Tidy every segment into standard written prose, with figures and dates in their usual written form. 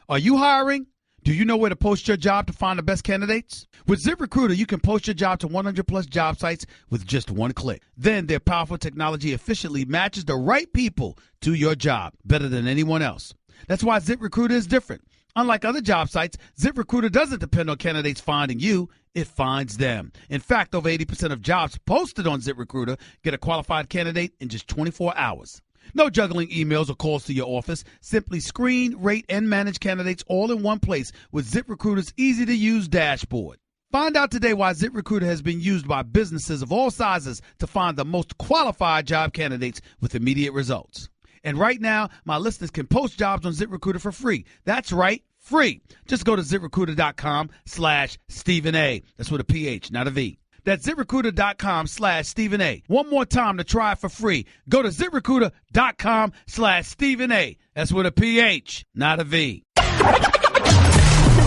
Are you hiring? Do you know where to post your job to find the best candidates? With ZipRecruiter, you can post your job to 100-plus job sites with just one click. Then their powerful technology efficiently matches the right people to your job better than anyone else. That's why ZipRecruiter is different. Unlike other job sites, ZipRecruiter doesn't depend on candidates finding you. It finds them. In fact, over 80% of jobs posted on ZipRecruiter get a qualified candidate in just 24 hours. No juggling emails or calls to your office. Simply screen, rate, and manage candidates all in one place with ZipRecruiter's easy-to-use dashboard. Find out today why ZipRecruiter has been used by businesses of all sizes to find the most qualified job candidates with immediate results. And right now, my listeners can post jobs on ZipRecruiter for free. That's right, free. Just go to ZipRecruiter.com/Stephen A. That's with a PH, not a V. That's ZipRecruiter.com/Stephen A. One more time to try it for free. Go to ZipRecruiter.com/Stephen A. That's with a PH, not a V.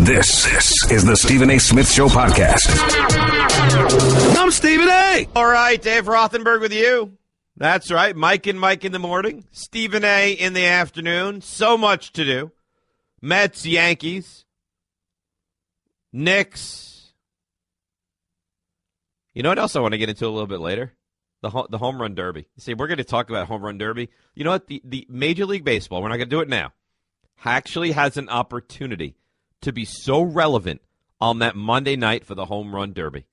This is the Stephen A. Smith Show podcast. I'm Stephen A. All right, Dave Rothenberg with you. That's right, Mike and Mike in the morning, Stephen A. in the afternoon. So much to do. Mets, Yankees, Knicks. You know what else I want to get into a little bit later? The home run derby. You see, we're going to talk about home run derby. You know what? The Major League Baseball, we're not going to do it now, actually has an opportunity to be so relevant on that Monday night for the home run derby.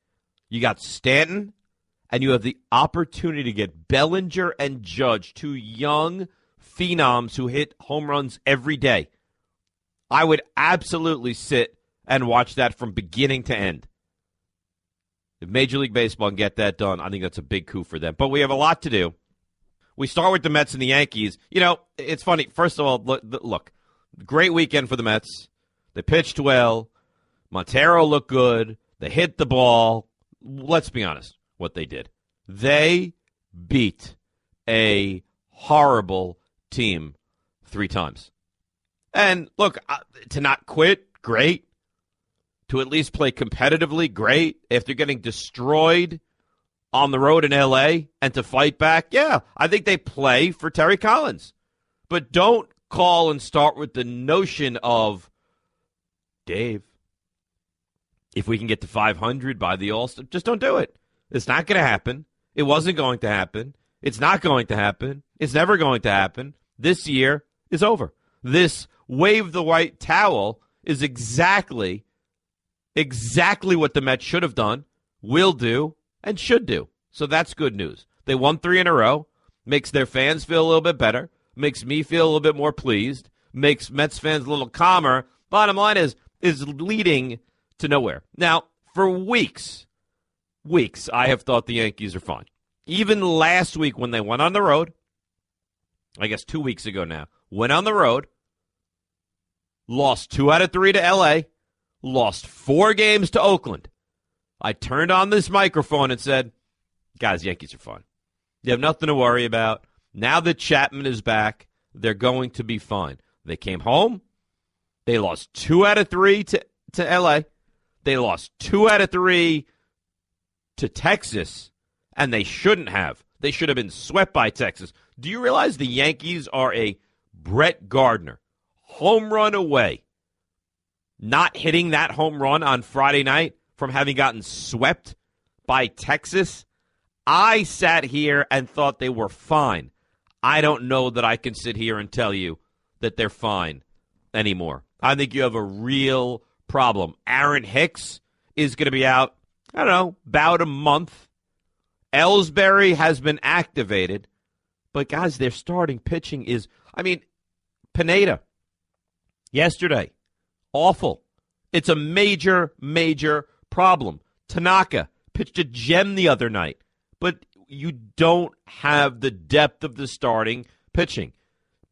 You got Stanton, and you have the opportunity to get Bellinger and Judge, two young phenoms who hit home runs every day. I would absolutely sit and watch that from beginning to end. If Major League Baseball can get that done, I think that's a big coup for them. But we have a lot to do. We start with the Mets and the Yankees. You know, it's funny. First of all, look, great weekend for the Mets. They pitched well. Montero looked good. They hit the ball. Let's be honest, what they did. They beat a horrible team 3 times. And look, to not quit, great. To at least play competitively, great. If they're getting destroyed on the road in L.A. and to fight back, yeah, I think they play for Terry Collins. But don't call and start with the notion of, Dave, if we can get to 500 by the All-Star, just don't do it. It's not going to happen. It wasn't going to happen. It's not going to happen. It's never going to happen. This year is over. This wave the white towel is exactly what the Mets should have done, will do, and should do. So that's good news. They won 3 in a row, makes their fans feel a little bit better, makes me feel a little bit more pleased, makes Mets fans a little calmer. Bottom line is leading to nowhere. Now, for weeks, I have thought the Yankees are fine. Even last week when they went on the road, I guess 2 weeks ago now, went on the road, lost 2 out of 3 to L.A., lost 4 games to Oakland. I turned on this microphone and said, guys, Yankees are fine. You have nothing to worry about. Now that Chapman is back, they're going to be fine. They came home. They lost 2 out of 3 to L.A. They lost 2 out of 3 to Texas, and they shouldn't have. They should have been swept by Texas. Do you realize the Yankees are a Brett Gardner home run away? Not hitting that home run on Friday night from having gotten swept by Texas. I sat here and thought they were fine. I don't know that I can sit here and tell you that they're fine anymore. I think you have a real problem. Aaron Hicks is going to be out, I don't know, about a month. Ellsbury has been activated. But, guys, their starting pitching is, Pineda, yesterday, awful. It's a major, major problem. Tanaka pitched a gem the other night. But you don't have the depth of the starting pitching.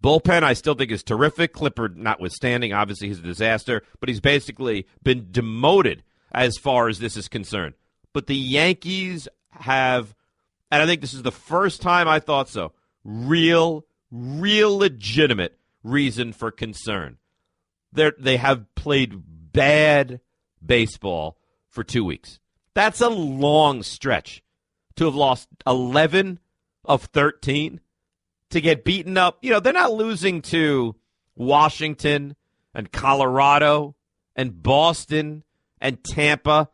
Bullpen, I still think, is terrific. Clippard notwithstanding, obviously he's a disaster. But he's basically been demoted as far as this is concerned. But the Yankees have, and I think this is the first time I thought so, real legitimate reason for concern. They have played bad baseball for 2 weeks. That's a long stretch to have lost 11 of 13, to get beaten up. You know, they're not losing to Washington and Colorado and Boston and Tampa,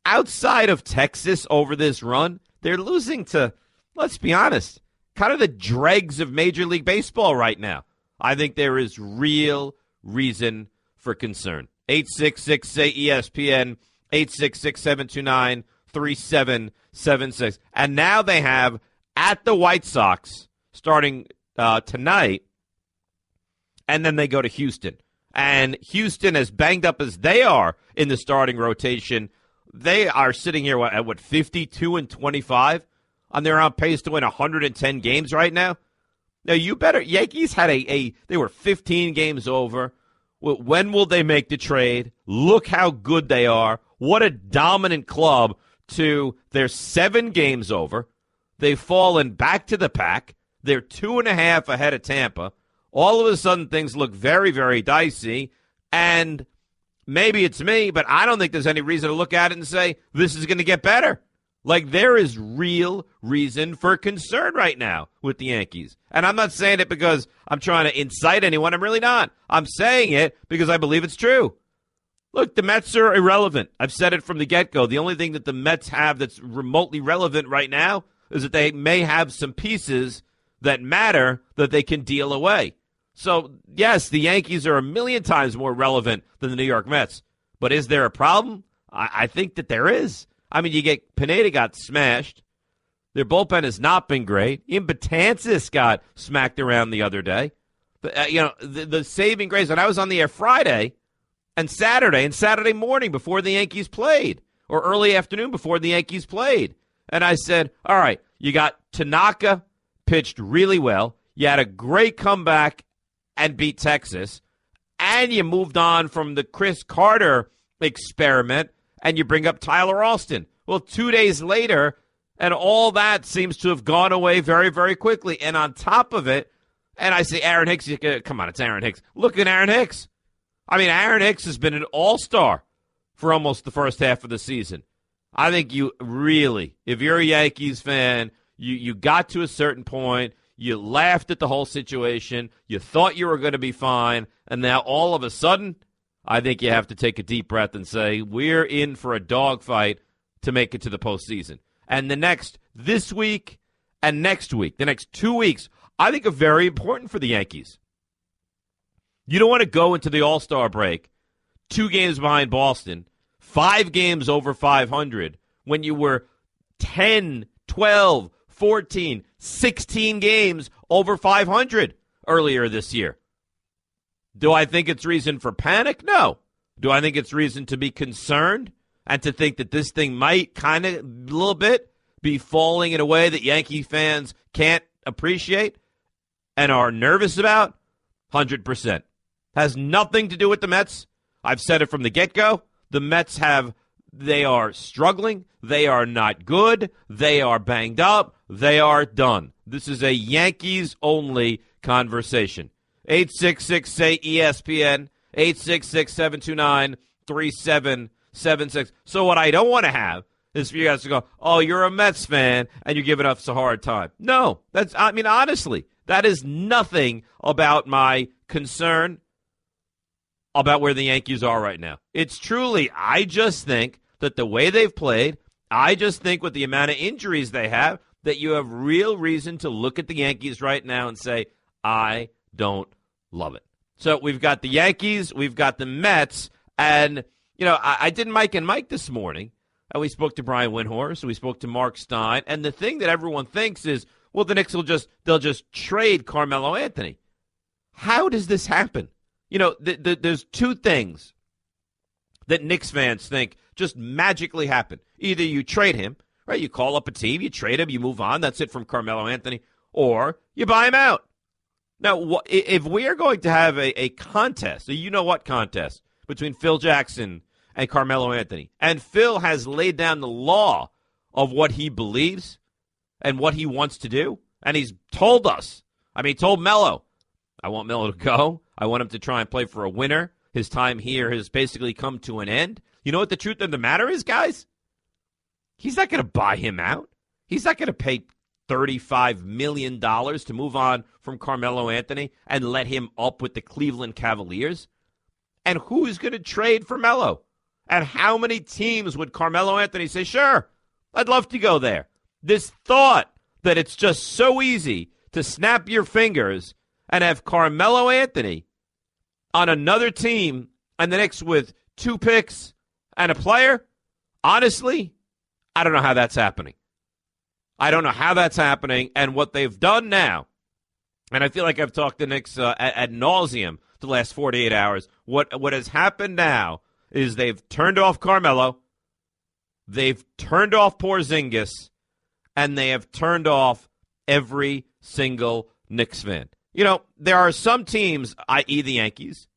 outside of Texas over this run, they're losing to, let's be honest, kind of the dregs of Major League Baseball right now. I think there is real reason for concern. 866-ESPN, 866-729-3776. And now they have, at the White Sox, starting tonight, and then they go to Houston. And Houston, as banged up as they are in the starting rotation, they are sitting here at 52-25, and they're on pace to win 110 games right now. Now, Yankees had they were 15 games over. When will they make the trade? Look how good they are. What a dominant club to they're 7 games over. They've fallen back to the pack. They're 2.5 ahead of Tampa. All of a sudden, things look very, very dicey. And maybe it's me, but I don't think there's any reason to look at it and say, this is going to get better. Like, there is real reason for concern right now with the Yankees. And I'm not saying it because I'm trying to incite anyone. I'm really not. I'm saying it because I believe it's true. Look, the Mets are irrelevant. I've said it from the get-go. The only thing that the Mets have that's remotely relevant right now is that they may have some pieces that matter that they can deal away. So, yes, the Yankees are a million times more relevant than the New York Mets. But is there a problem? I think that there is. I mean, Pineda got smashed. Their bullpen has not been great. Even Betances got smacked around the other day. But, the saving grace, and I was on the air Friday and Saturday morning before the Yankees played, or early afternoon before the Yankees played. And I said, all right, you got Tanaka pitched really well. You had a great comeback and beat Texas. And you moved on from the Chris Carter experiment, and you bring up Tyler Alston. Well, 2 days later, and all that seems to have gone away very, very quickly. And on top of it, and I say Aaron Hicks, come on, it's Aaron Hicks. Look at Aaron Hicks. I mean, Aaron Hicks has been an all-star for almost the first half of the season. I think you really, if you're a Yankees fan, you got to a certain point, you laughed at the whole situation, you thought you were going to be fine, and now all of a sudden, I think you have to take a deep breath and say, we're in for a dogfight to make it to the postseason. And this week and next week, the next 2 weeks, I think are very important for the Yankees. You don't want to go into the All-Star break 2 games behind Boston, 5 games over 500, when you were 10, 12, 14, 16 games over 500 earlier this year. Do I think it's reason for panic? No. Do I think it's reason to be concerned and to think that this thing might kind of a little bit be falling in a way that Yankee fans can't appreciate and are nervous about? 100%. Has nothing to do with the Mets. I've said it from the get-go. The Mets they are struggling. They are not good. They are banged up. They are done. This is a Yankees-only conversation. 866-ESPN, 866-729-3776. So what I don't want to have is for you guys to go, oh, you're a Mets fan and you're giving us a hard time. No, honestly, that is nothing about my concern about where the Yankees are right now. It's truly, I just think that the way they've played, I just think with the amount of injuries they have, that you have real reason to look at the Yankees right now and say, I don't love it. So we've got the Yankees, we've got the Mets, and, I did Mike and Mike this morning, and we spoke to Brian Windhorst, we spoke to Mark Stein, and the thing that everyone thinks is, well, the Knicks they'll just trade Carmelo Anthony. How does this happen? There's 2 things that Knicks fans think just magically happen. Either you trade him, right? You call up a team, you trade him, you move on, that's it from Carmelo Anthony, or you buy him out. Now, if we are going to have a contest, a you-know-what contest, between Phil Jackson and Carmelo Anthony, and Phil has laid down the law of what he believes and what he wants to do, and he's told us, he told Melo, I want Melo to go, I want him to try and play for a winner, his time here has basically come to an end. You know what the truth of the matter is, guys? He's not going to buy him out. He's not going to pay $35 million to move on from Carmelo Anthony and let him up with the Cleveland Cavaliers. And who's going to trade for Melo? And how many teams would Carmelo Anthony say, sure, I'd love to go there? This thought that it's just so easy to snap your fingers and have Carmelo Anthony on another team and the Knicks with 2 picks and a player, honestly, I don't know how that's happening. I don't know how that's happening. And what they've done now, and I feel like I've talked to Knicks ad nauseum the last 48 hours, what has happened now is they've turned off Carmelo, they've turned off Porzingis, and they have turned off every single Knicks fan. You know, there are some teams, i.e. the Yankees,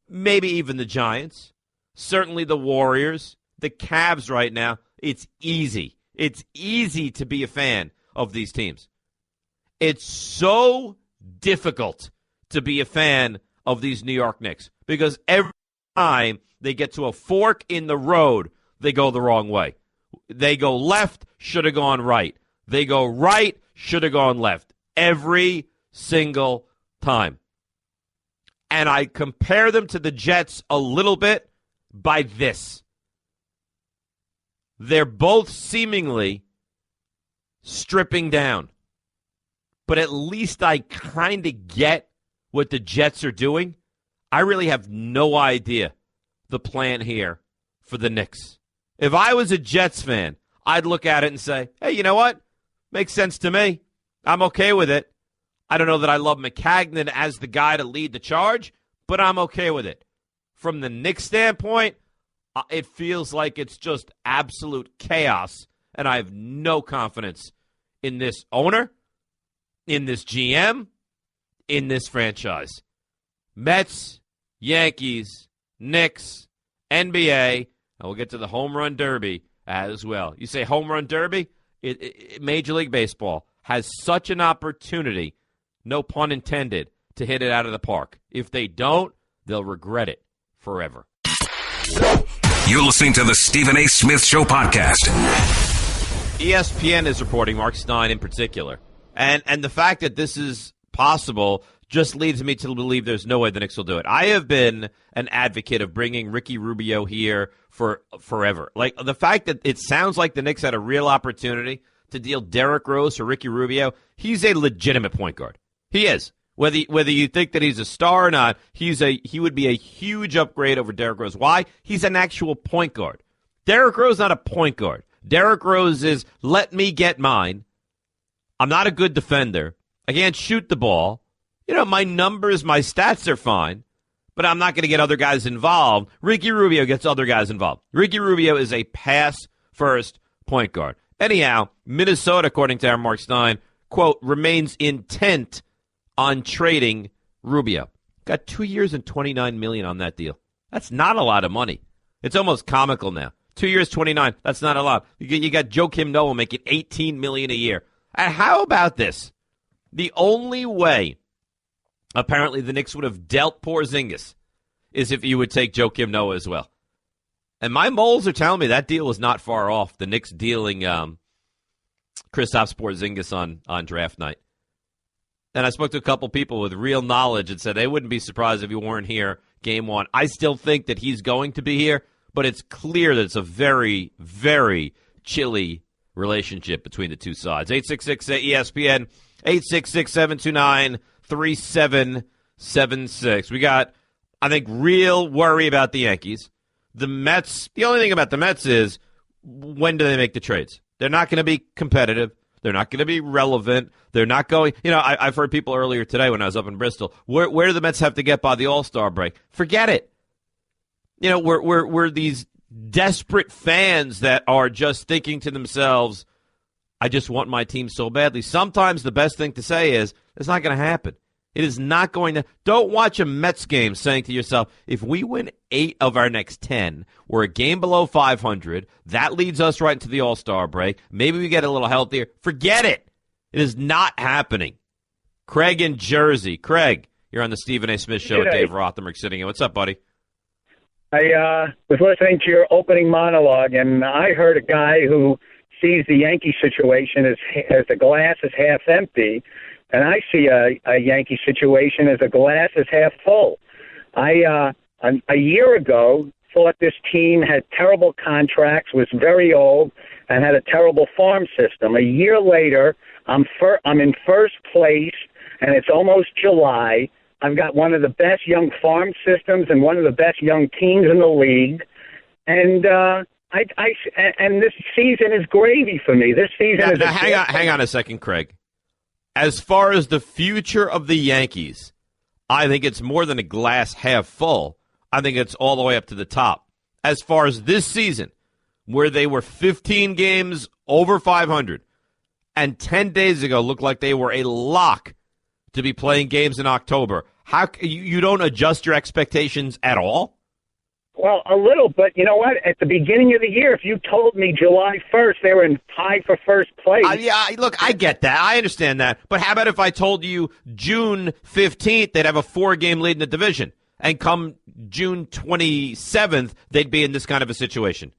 maybe even the Giants, certainly the Warriors, the Cavs right now. It's easy. It's easy to be a fan of these teams. It's so difficult to be a fan of these New York Knicks because every time they get to a fork in the road, they go the wrong way. They go left, should have gone right. They go right, should have gone left. Every single time. And I compare them to the Jets a little bit by this. They're both seemingly stripping down. But at least I kind of get what the Jets are doing. I really have no idea the plan here for the Knicks. If I was a Jets fan, I'd look at it and say, hey, you know what? Makes sense to me. I'm okay with it. I don't know that I love McCagnon as the guy to lead the charge, but I'm okay with it. From the Knicks standpoint, it feels like it's just absolute chaos, and I have no confidence in this owner, in this GM, in this franchise. Mets, Yankees, Knicks, NBA, and we'll get to the home run derby as well. You say home run derby? Major League Baseball has such an opportunity, no pun intended, to hit it out of the park. If they don't, they'll regret it forever. You're listening to the Stephen A. Smith Show podcast. ESPN is reporting, Mark Stein in particular. And the fact that this is possible just leads me to believe there's no way the Knicks will do it. I have been an advocate of bringing Ricky Rubio here for forever. Like, the fact that it sounds like the Knicks had a real opportunity to deal Derrick Rose for Ricky Rubio, he's a legitimate point guard. He is. Whether you think that he's a star or not, he would be a huge upgrade over Derrick Rose. Why? He's an actual point guard. Derrick Rose is not a point guard. Derrick Rose is, let me get mine. I'm not a good defender. I can't shoot the ball. You know, my numbers, my stats are fine, but I'm not going to get other guys involved. Ricky Rubio gets other guys involved. Ricky Rubio is a pass-first point guard. Anyhow, Minnesota, according to Aaron Mark Stein, quote, remains intent on trading Rubio. Got 2 years and $29 million on that deal. That's not a lot of money. It's almost comical now. 2 years, 29. That's not a lot. You got Joakim Noah making $18 million a year. And how about this? The only way, apparently, the Knicks would have dealt Porzingis is if you would take Joakim Noah as well. And my moles are telling me that deal was not far off. The Knicks dealing Kristaps Porzingis on draft night. And I spoke to a couple people with real knowledge and said they wouldn't be surprised if he weren't here game one. I still think that he's going to be here, but it's clear that it's a very, very chilly relationship between the two sides. 866-ESPN, 866-729-3776. We got, I think, real worry about the Yankees. The Mets, the only thing about the Mets is, when do they make the trades? They're not going to be competitive. They're not going to be relevant. They're not going, you know, I've heard people earlier today when I was up in Bristol, where do the Mets have to get by the All-Star break? Forget it. You know, we're these desperate fans that are just thinking to themselves, I just want my team so badly. Sometimes the best thing to say is, it's not going to happen. It is not going to. Don't watch a Mets game saying to yourself, if we win 8 of our next 10, we're a game below 500. That leads us right into the All-Star break. Maybe we get a little healthier. Forget it. It is not happening. Craig in Jersey. Craig, you're on the Stephen A. Smith Show with Dave Rothenberg sitting in. What's up, buddy? I was listening to your opening monologue, and I heard a guy who sees the Yankee situation as the glass is half empty, and I see a Yankee situation as a glass is half full. I a year ago, thought this team had terrible contracts, was very old, and had a terrible farm system. A year later, I'm in first place, and it's almost July. I've got one of the best young farm systems and one of the best young teams in the league, and and this season is gravy for me. This season is. Hang on a second, Craig. As far as the future of the Yankees, I think it's more than a glass half full. I think it's all the way up to the top. As far as this season, where they were 15 games over 500, and 10 days ago looked like they were a lock to be playing games in October, how you don't adjust your expectations at all? Well, a little, but you know what? At the beginning of the year, if you told me July 1st they were in tie for first place. Look, I get that. I understand that. But how about if I told you June 15th they'd have a 4-game lead in the division, and come June 27th they'd be in this kind of a situation?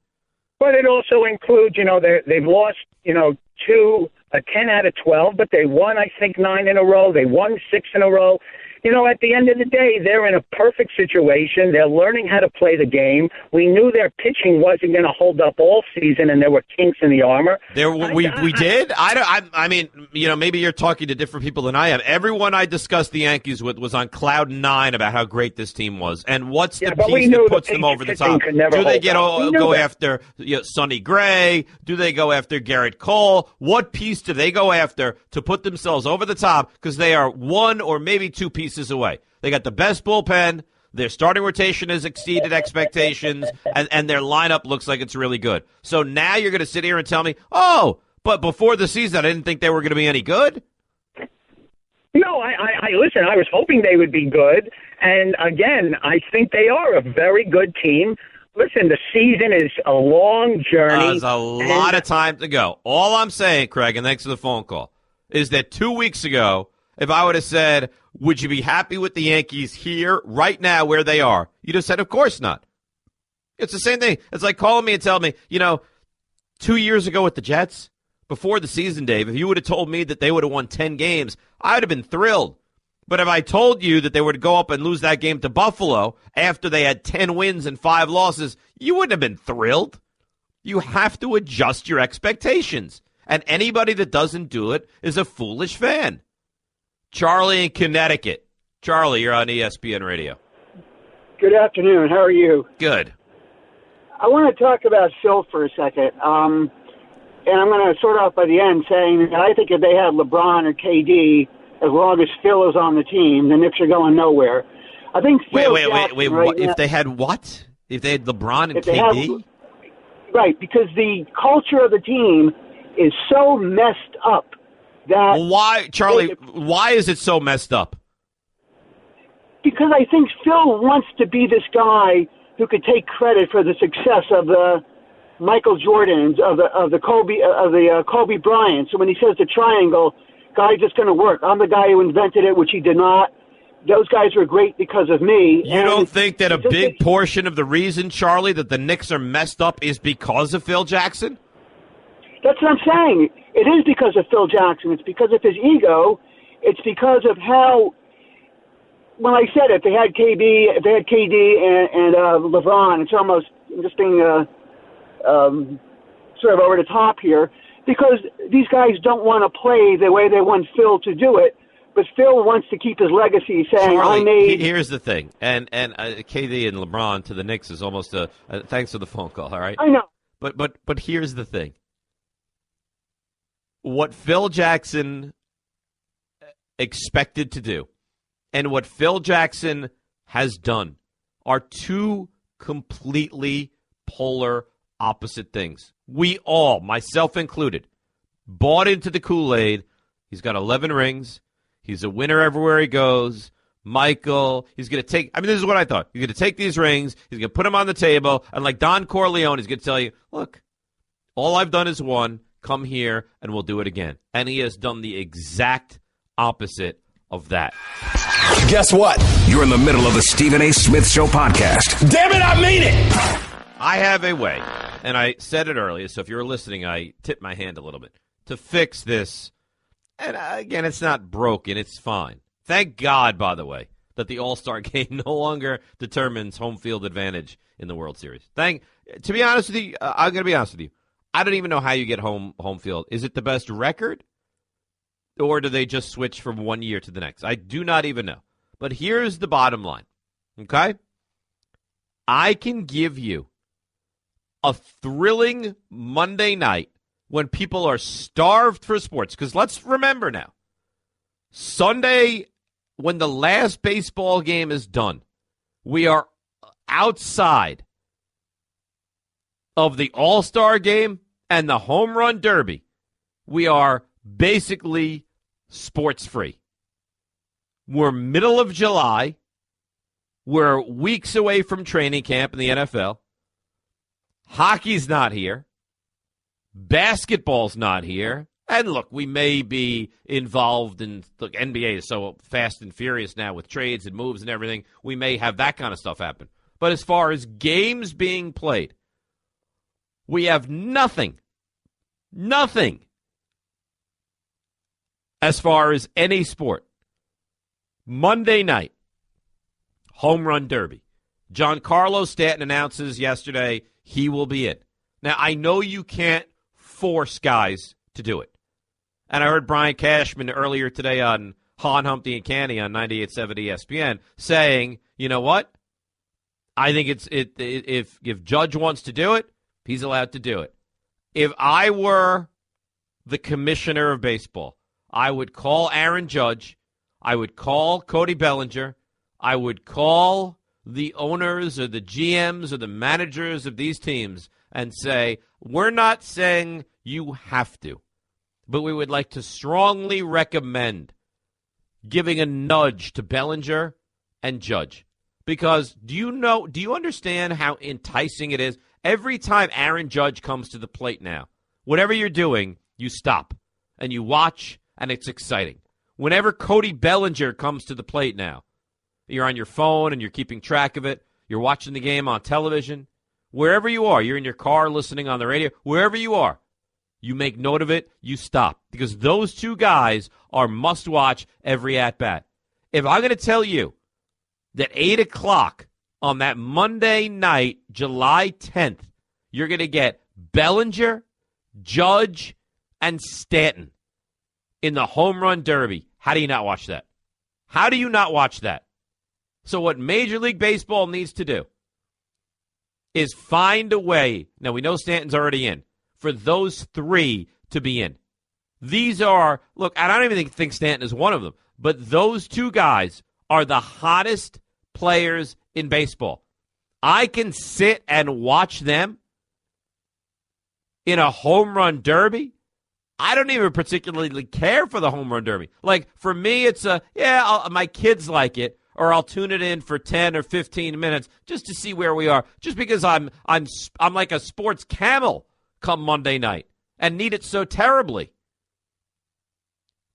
But it also includes, they've lost, 10 out of 12, but they won, I think, 9 in a row. They won 6 in a row. At the end of the day, they're in a perfect situation. They're learning how to play the game. We knew their pitching wasn't going to hold up all season, and there were kinks in the armor. We did? I mean, maybe you're talking to different people than I am. Everyone I discussed the Yankees with was on cloud 9 about how great this team was. And what's the piece that puts them over the top? Do they go after Sonny Gray? Do they go after Garrett Cole? What piece do they go after to put themselves over the top? Because they are 1 or maybe 2 pieces away. They got the best bullpen. Their starting rotation has exceeded expectations, and their lineup looks like it's really good. So now you're going to sit here and tell me, but before the season, I didn't think they were going to be any good? No, listen, I was hoping they would be good. And again, I think they are a very good team. Listen, the season is a long journey. There's a lot of time to go. All I'm saying, Craig, and thanks for the phone call, is that 2 weeks ago, if I would have said, would you be happy with the Yankees here, right now, where they are? You'd have said, of course not. It's the same thing. It's like calling me and telling me, 2 years ago with the Jets, before the season, Dave, if you would have told me that they would have won 10 games, I would have been thrilled. But if I told you that they would go up and lose that game to Buffalo after they had 10 wins and 5 losses, you wouldn't have been thrilled. You have to adjust your expectations. And anybody that doesn't do it is a foolish fan. Charlie in Connecticut. Charlie, you're on ESPN Radio. Good afternoon. How are you? Good. I want to talk about Phil for a second. And I'm going to start off by the end saying that I think if they had LeBron or KD, as long as Phil is on the team, the Knicks are going nowhere. I think Phil Wait. Right if now, they had what? If they had LeBron and KD? Right, because the culture of the team is so messed up that... Well, why, Charlie, why is it so messed up? Because I think Phil wants to be this guy who could take credit for the success of the Michael Jordans, of the Kobe Bryant. So when he says the triangle, guy's just going to work. I'm the guy who invented it, which he did not. Those guys were great because of me. You don't think that a big portion of the reason, Charlie, that the Knicks are messed up is because of Phil Jackson? That's what I'm saying. It is because of Phil Jackson. It's because of his ego. It's because of how, when I said it, they had KD and LeBron. It's almost just being sort of over the top here, because these guys don't want to play the way they want Phil to do it. But Phil wants to keep his legacy, saying, Charlie, here's the thing. And KD and LeBron to the Knicks is almost a thanks for the phone call, all right? I know. But here's the thing. What Phil Jackson expected to do and what Phil Jackson has done are two completely polar opposite things. We all, myself included, bought into the Kool-Aid. He's got 11 rings. He's a winner everywhere he goes. Michael, he's going to take, this is what I thought. He's going to take these rings. He's going to put them on the table. And like Don Corleone, he's going to tell you, look, all I've done is won. Come here, and we'll do it again. And he has done the exact opposite of that. Guess what? You're in the middle of the Stephen A. Smith Show podcast. Damn it, I mean it! I have a way, and I said it earlier, so if you're listening, I tipped my hand a little bit, to fix this. And again, it's not broken. It's fine. Thank God, by the way, that the All-Star game no longer determines home field advantage in the World Series. To be honest with you, I'm going to be honest with you. I don't even know how you get home field. Is it the best record, or do they just switch from one year to the next? I do not even know. But here's the bottom line, okay? I can give you a thrilling Monday night when people are starved for sports. Because let's remember now, Sunday, when the last baseball game is done, we are outside of the All-Star game and the Home Run Derby. We are basically sports-free. We're middle of July. We're weeks away from training camp in the NFL. Hockey's not here. Basketball's not here. And look, we may be involved in the NBA is so fast and furious now with trades and moves and everything. We may have that kind of stuff happen. But as far as games being played, we have nothing as far as any sport. Monday night, Home Run Derby. Giancarlo Stanton announces yesterday he will be in. Now, I know you can't force guys to do it. And I heard Brian Cashman earlier today on Han, Humpty, and Canny on 98.7 ESPN saying, you know what? I think if Judge wants to do it, he's allowed to do it. If I were the commissioner of baseball, I would call Aaron Judge. I would call Cody Bellinger. I would call the owners or the GMs or the managers of these teams and say, we're not saying you have to, but we would like to strongly recommend giving a nudge to Bellinger and Judge. Because do you understand how enticing it is? Every time Aaron Judge comes to the plate now, whatever you're doing, you stop and you watch, and it's exciting. Whenever Cody Bellinger comes to the plate now, you're on your phone and you're keeping track of it. You're watching the game on television. Wherever you are, you're in your car listening on the radio. Wherever you are, you make note of it, you stop. Because those two guys are must-watch every at-bat. If I'm going to tell you that 8 o'clock on that Monday night, July 10th, you're going to get Bellinger, Judge, and Stanton in the Home Run Derby, how do you not watch that? How do you not watch that? So what Major League Baseball needs to do is find a way. Now, we know Stanton's already in. For those three to be in. These are, look, I don't even think Stanton is one of them, but those two guys are the hottest players in baseball. I can sit and watch them in a home run derby. I don't even particularly care for the home run derby. Like, for me, it's my kids like it, or I'll tune it in for 10 or 15 minutes just to see where we are, just because I'm like a sports camel come Monday night and need it so terribly.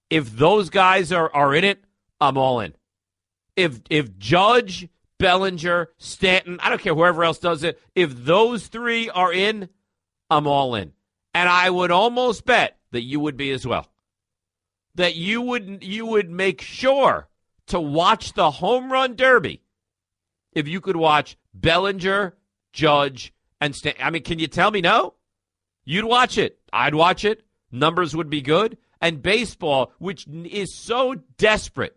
If those guys are in it, I'm all in. If Judge, Bellinger, Stanton, I don't care whoever else does it, if those three are in, I'm all in. And I would almost bet that you would be as well. That you would make sure to watch the home run derby if you could watch Bellinger, Judge, and Stanton. I mean, can you tell me no? You'd watch it. I'd watch it. Numbers would be good. And baseball, which is so desperate,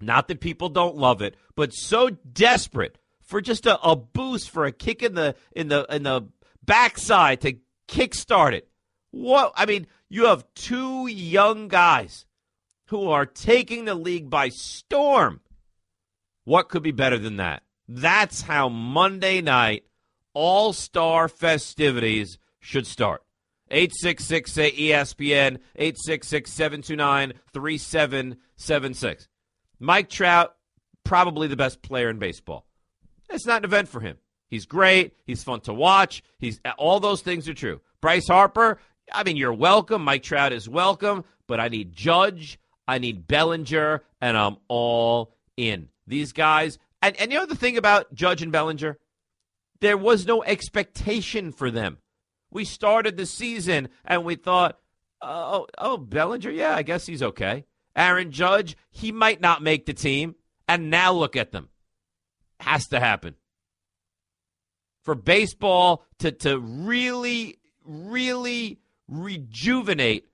not that people don't love it, but so desperate for just a boost, for a kick in the backside to kickstart it. What? I mean, you have two young guys who are taking the league by storm. What could be better than that? That's how Monday night all-star festivities should start. 866-ESPN, 866-729-3776. Mike Trout, probably the best player in baseball. It's not an event for him. He's great. He's fun to watch. All those things are true. Bryce Harper, I mean, you're welcome. Mike Trout is welcome. But I need Judge. I need Bellinger. And I'm all in. These guys. And you know the thing about Judge and Bellinger? There was no expectation for them. We started the season and we thought, oh, Bellinger, yeah, I guess he's okay. Aaron Judge, he might not make the team. And now look at them. Has to happen. For baseball to really, really rejuvenate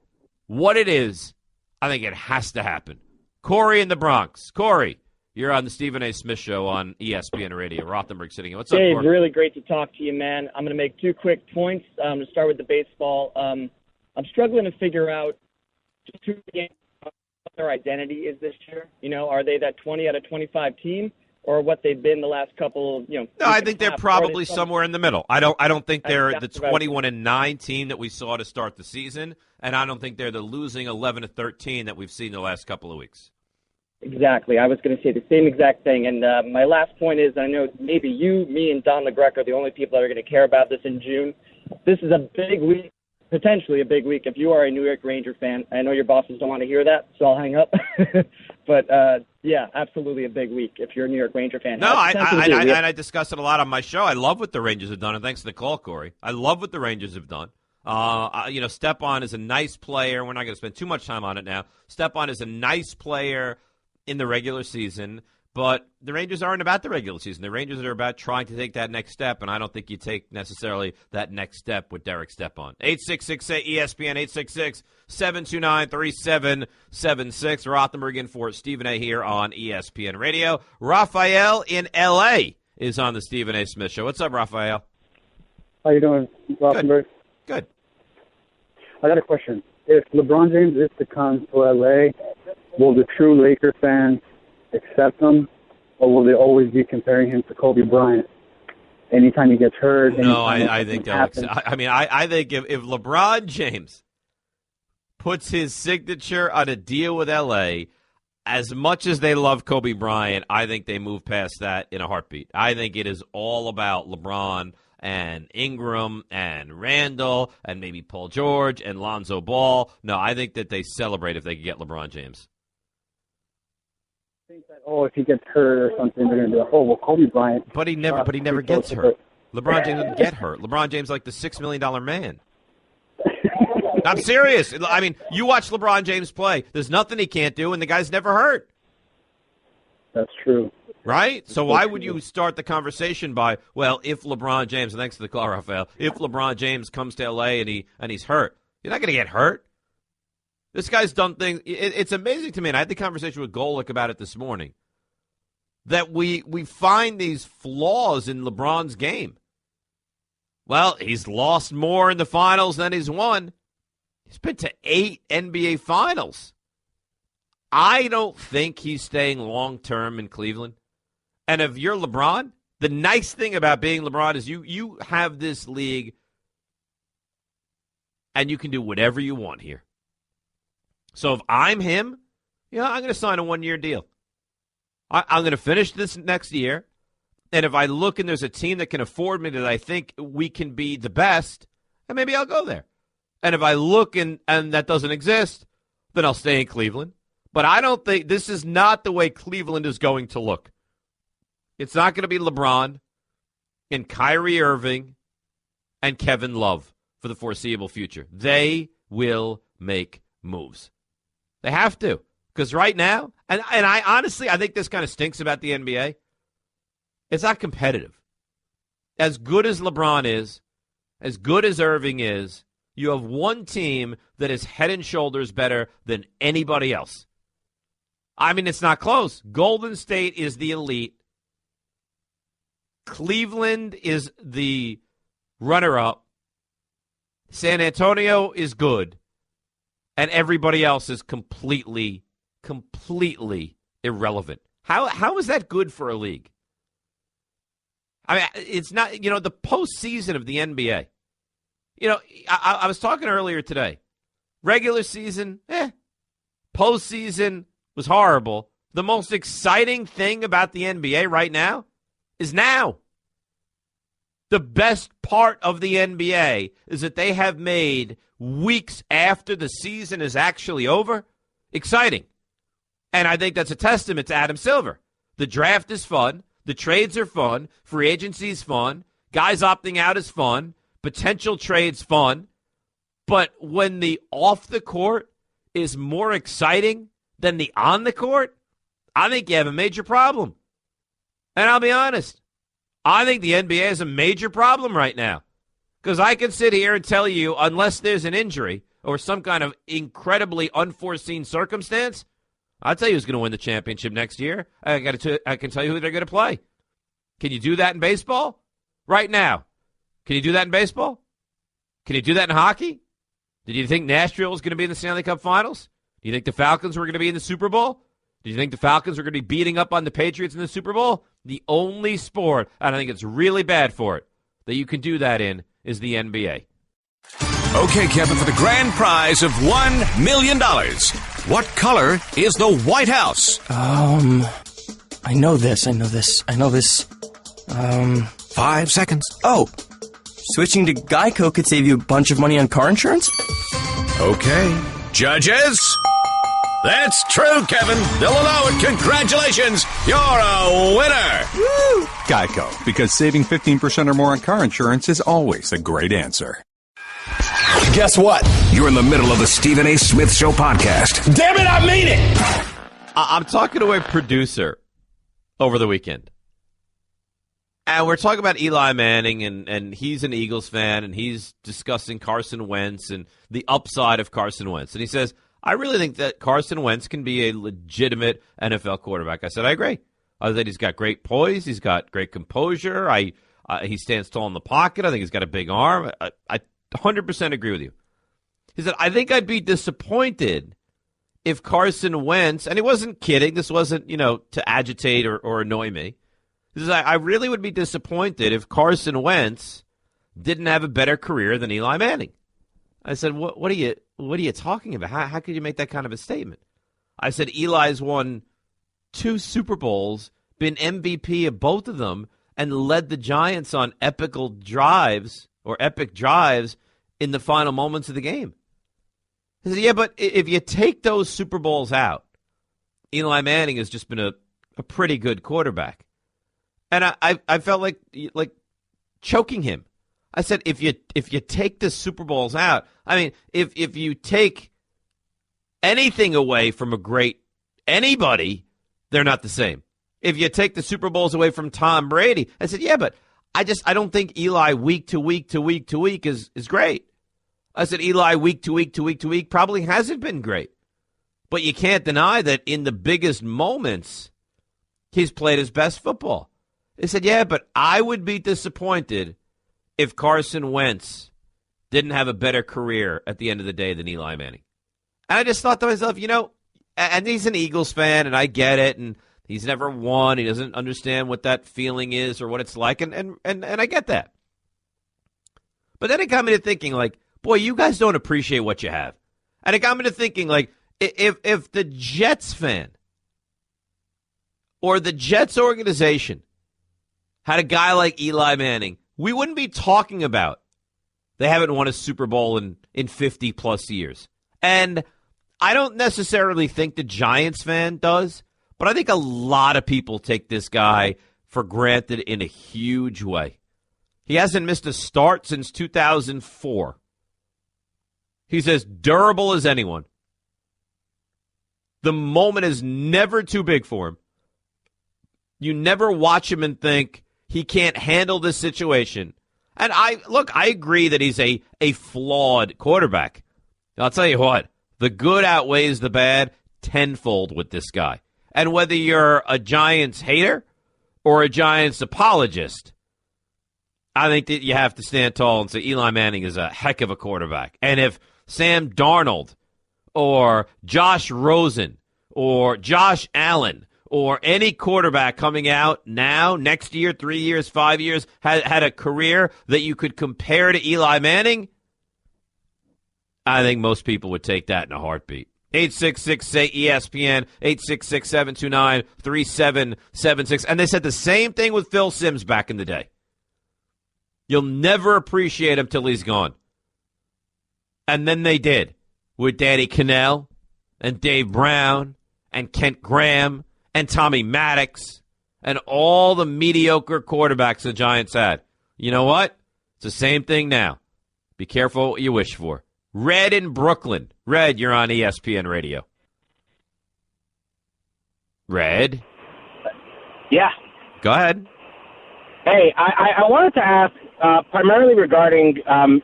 what it is, I think it has to happen. Corey in the Bronx. Corey, you're on the Stephen A. Smith Show on ESPN Radio. Rothenberg sitting in. What's up, Dave, Corey? really great to talk to you, man. I'm going to make 2 quick points. To start with the baseball. I'm struggling to figure out just 2 games what their identity is this year. Are they that 20 out of 25 team, or what they've been the last couple? No, I think they're probably somewhere in the middle. I don't think they're the 21-9 team that we saw to start the season, and I don't think they're the losing 11-13 that we've seen the last couple of weeks. Exactly. I was going to say the same exact thing. And my last point is, I know maybe you, me, and Don LeGrec are the only people that are going to care about this in June. This is a big week, potentially a big week, if you are a New York Ranger fan. I know your bosses don't want to hear that, so I'll hang up. But, yeah, absolutely a big week if you're a New York Ranger fan. No, I discuss it a lot on my show. I love what the Rangers have done, and thanks for the call, Corey. I love what the Rangers have done. Stepan is a nice player. We're not going to spend too much time on it now. Stepan is a nice player in the regular season, but the Rangers aren't about the regular season. The Rangers are about trying to take that next step, and I don't think you take necessarily that next step with Derek Stepan. 866-ESPN, 866-729-3776. Rothenberg in for Stephen A. here on ESPN Radio. Raphael in L.A. is on the Stephen A. Smith Show. What's up, Raphael? How you doing, Rothenberg? Good. I got a question. If LeBron James is to come to L.A., will the true Laker fans accept him, or will they always be comparing him to Kobe Bryant? Anytime he gets hurt. No, I think they'll accept. I think if LeBron James puts his signature on a deal with L.A., as much as they love Kobe Bryant, I think they move past that in a heartbeat. I think it is all about LeBron and Ingram and Randall and maybe Paul George and Lonzo Ball. No, I think that they celebrate if they can get LeBron James. Think that, if he gets hurt or something, they're going to be like, well, Kobe Bryant. But he never gets hurt. LeBron James doesn't get hurt. LeBron James is like the $6 million man. I'm serious. I mean, you watch LeBron James play. There's nothing he can't do, and the guy's never hurt. That's true. Right? So why would you start the conversation by, well, if LeBron James, and thanks to the call, Rafael, if LeBron James comes to L.A. and he's hurt, you're not going to get hurt. This guy's done things. It's amazing to me, and I had the conversation with Golick about it this morning, that we find these flaws in LeBron's game. Well, he's lost more in the finals than he's won. He's been to 8 NBA finals. I don't think he's staying long-term in Cleveland. And if you're LeBron, the nice thing about being LeBron is you have this league, and you can do whatever you want here. So if I'm him, I'm going to sign a 1-year deal. I'm going to finish this next year, and if I look and there's a team that can afford me that I think we can be the best, then maybe I'll go there. And if I look and that doesn't exist, then I'll stay in Cleveland. But I don't think this is not the way Cleveland is going to look. It's not going to be LeBron and Kyrie Irving and Kevin Love for the foreseeable future. They will make moves. They have to. Because right now, and I honestly, I think this kind of stinks about the NBA. It's not competitive. As good as LeBron is, as good as Irving is, you have one team that is head and shoulders better than anybody else. I mean, it's not close. Golden State is the elite. Cleveland is the runner-up. San Antonio is good. And everybody else is completely irrelevant. How is that good for a league? I mean, it's not, the postseason of the NBA. I was talking earlier today. Regular season, postseason was horrible. The most exciting thing about the NBA right now is now. The best part of the NBA is that they have made weeks after the season is actually over exciting. And I think that's a testament to Adam Silver. The draft is fun. The trades are fun. Free agency is fun. Guys opting out is fun. Potential trades fun. But when the off the court is more exciting than the on the court, I think you have a major problem. And I'll be honest, I think the NBA has a major problem right now. Because I can sit here and tell you, unless there's an injury or some kind of incredibly unforeseen circumstance, I'll tell you who's going to win the championship next year. I can tell you who they're going to play. Can you do that in baseball? Right now. Can you do that in baseball? Can you do that in hockey? Did you think Nashville was going to be in the Stanley Cup Finals? Do you think the Falcons were going to be in the Super Bowl? Do you think the Falcons were going to be beating up on the Patriots in the Super Bowl? The only sport, and I think it's really bad for it, that you can do that in is the NBA. Okay, Kevin, for the grand prize of $1 million, what color is the White House? I know this. 5 seconds. Oh, switching to Geico could save you a bunch of money on car insurance? Okay. Judges? That's true, Kevin. They'll allow it. Congratulations. You're a winner. Woo! Geico, because saving 15% or more on car insurance is always a great answer. Guess what? You're in the middle of the Stephen A. Smith Show podcast. Damn it, I mean it! I'm talking to a producer over the weekend. And we're talking about Eli Manning, and he's an Eagles fan, and he's discussing Carson Wentz and the upside of Carson Wentz. And he says, I really think that Carson Wentz can be a legitimate NFL quarterback. I said, I agree. I think he's got great poise. He's got great composure. He stands tall in the pocket. I think he's got a big arm. I 100% agree with you. He said, I think I'd be disappointed if Carson Wentz, and he wasn't kidding. This wasn't, to agitate or annoy me. He says, I really would be disappointed if Carson Wentz didn't have a better career than Eli Manning. I said, what are you talking about? How could you make that kind of a statement? I said, Eli's won 2 Super Bowls, been MVP of both of them, and led the Giants on epic drives in the final moments of the game. I said, yeah, but if you take those Super Bowls out, Eli Manning has just been a pretty good quarterback. And I felt like choking him. I said, if you take the Super Bowls out, I mean, if you take anything away from a great anybody, they're not the same. If you take the Super Bowls away from Tom Brady, I said, yeah, but I don't think Eli week to week is great. I said, Eli week to week probably hasn't been great. But you can't deny that in the biggest moments, he's played his best football. They said, yeah, but I would be disappointed if Carson Wentz didn't have a better career at the end of the day than Eli Manning. And I just thought to myself, and he's an Eagles fan, and I get it, and he's never won. He doesn't understand what that feeling is or what it's like, and I get that. But then it got me to thinking, boy, you guys don't appreciate what you have. And it got me to thinking, if the Jets fan or the Jets organization had a guy like Eli Manning, we wouldn't be talking about they haven't won a Super Bowl in 50-plus years. And I don't necessarily think the Giants fan does, but I think a lot of people take this guy for granted in a huge way. He hasn't missed a start since 2004. He's as durable as anyone. The moment is never too big for him. You never watch him and think he can't handle this situation. And I agree that he's a flawed quarterback. I'll tell you what, the good outweighs the bad tenfold with this guy. And whether you're a Giants hater or a Giants apologist, I think that you have to stand tall and say Eli Manning is a heck of a quarterback. And if Sam Darnold or Josh Rosen or Josh Allen or any quarterback coming out now, next year, 3 years, 5 years, had a career that you could compare to Eli Manning, I think most people would take that in a heartbeat. 866-SAY-ESPN, 866-729-3776. And they said the same thing with Phil Simms back in the day. You'll never appreciate him till he's gone. And then they did with Danny Cannell and Dave Brown and Kent Graham and Tommy Maddox and all the mediocre quarterbacks the Giants had. You know what? It's the same thing now. Be careful what you wish for. Red in Brooklyn. Red, you're on ESPN Radio. Red? Yeah. Go ahead. Hey, I wanted to ask, primarily regarding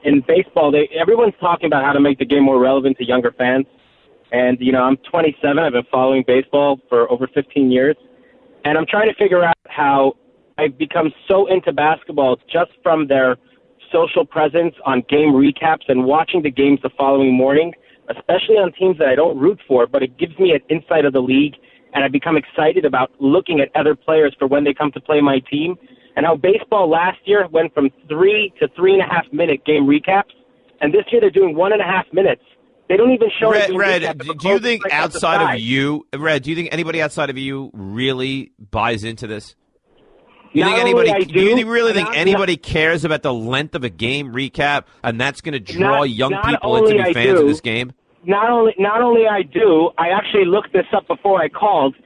in baseball, everyone's talking about how to make the game more relevant to younger fans. And, I'm 27. I've been following baseball for over 15 years. And I'm trying to figure out how I've become so into basketball just from their social presence on game recaps and watching the games the following morning, especially on teams that I don't root for, but it gives me an insight of the league, and I become excited about looking at other players for when they come to play my team, and how baseball last year went from 3 to 3.5 minute game recaps, and this year they're doing 1.5 minutes. They don't even show Red, do you think outside of you, Red, do you think anybody outside of you really buys into this? Do you really think anybody cares about the length of a game recap, and that's going to draw young people into be fans of this game? Not only I do, I actually looked this up before I called.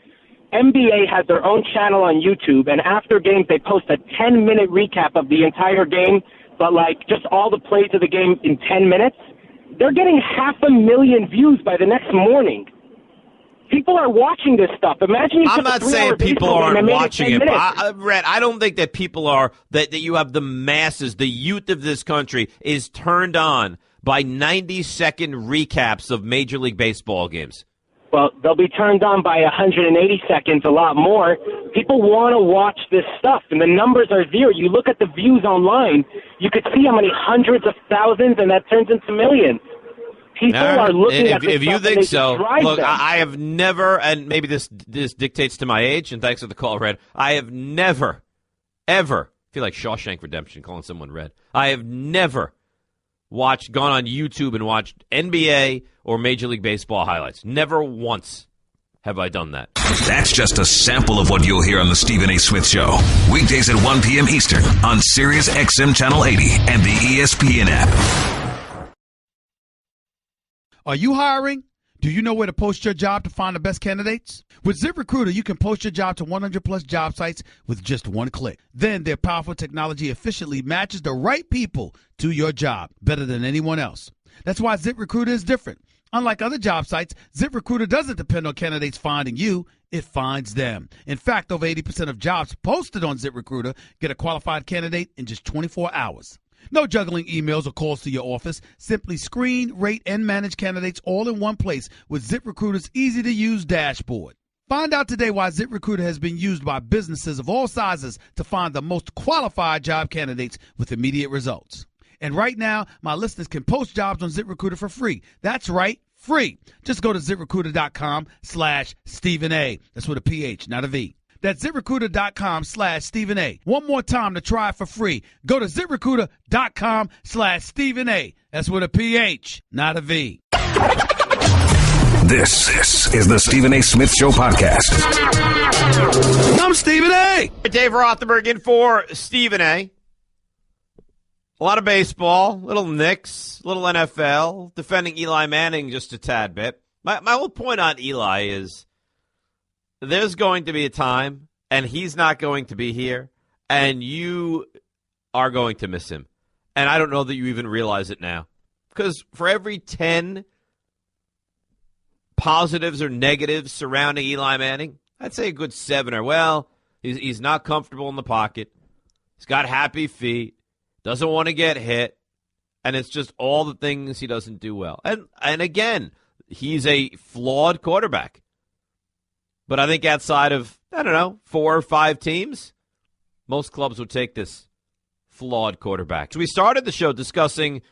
NBA has their own channel on YouTube, and after games they post a 10-minute recap of the entire game, but just all the plays of the game in 10 minutes. They're getting 500,000 views by the next morning. People are watching this stuff. Imagine you. I'm not saying people aren't watching it. Red, I don't think that people are, that you have the masses, the youth of this country is turned on by 90-second recaps of Major League Baseball games. Well, they'll be turned on by 180 seconds, a lot more. People want to watch this stuff, and the numbers are there. You look at the views online, you could see how many hundreds of thousands, and that turns into millions. People are looking at this if you think so, look, them. I have never, and maybe this dictates to my age, and thanks for the call, Red, I have never, ever, I feel like Shawshank Redemption calling someone Red, I have never gone on YouTube and watched NBA or Major League Baseball highlights. Never once have I done that. That's just a sample of what you'll hear on the Stephen A. Smith Show. Weekdays at 1 p.m. Eastern on Sirius XM Channel 80 and the ESPN app. Are you hiring? Do you know where to post your job to find the best candidates? With ZipRecruiter, you can post your job to 100-plus job sites with just one click. Then their powerful technology efficiently matches the right people to your job better than anyone else. That's why ZipRecruiter is different. Unlike other job sites, ZipRecruiter doesn't depend on candidates finding you. It finds them. In fact, over 80% of jobs posted on ZipRecruiter get a qualified candidate in just 24 hours. No juggling emails or calls to your office. Simply screen, rate, and manage candidates all in one place with ZipRecruiter's easy-to-use dashboard. Find out today why ZipRecruiter has been used by businesses of all sizes to find the most qualified job candidates with immediate results. And right now, my listeners can post jobs on ZipRecruiter for free. That's right, free. Just go to ZipRecruiter.com/Stephen A. That's with a PH, not a V. That's ZipRecruiter.com/Stephen A. One more time to try it for free. Go to ZipRecruiter.com/Stephen A. That's with a PH, not a V. This is the Stephen A. Smith Show podcast. I'm Stephen A. Dave Rothenberg in for Stephen A. A lot of baseball, little Knicks, little NFL, defending Eli Manning just a tad bit. My whole point on Eli is there's going to be a time, and he's not going to be here, and you are going to miss him. And I don't know that you even realize it now. Because for every 10 positives or negatives surrounding Eli Manning, I'd say a good 7 are, well, he's not comfortable in the pocket. He's got happy feet. Doesn't want to get hit. And it's just all the things he doesn't do well. And again, he's a flawed quarterback. But I think outside of, 4 or 5 teams, most clubs would take this flawed quarterback. So we started the show discussing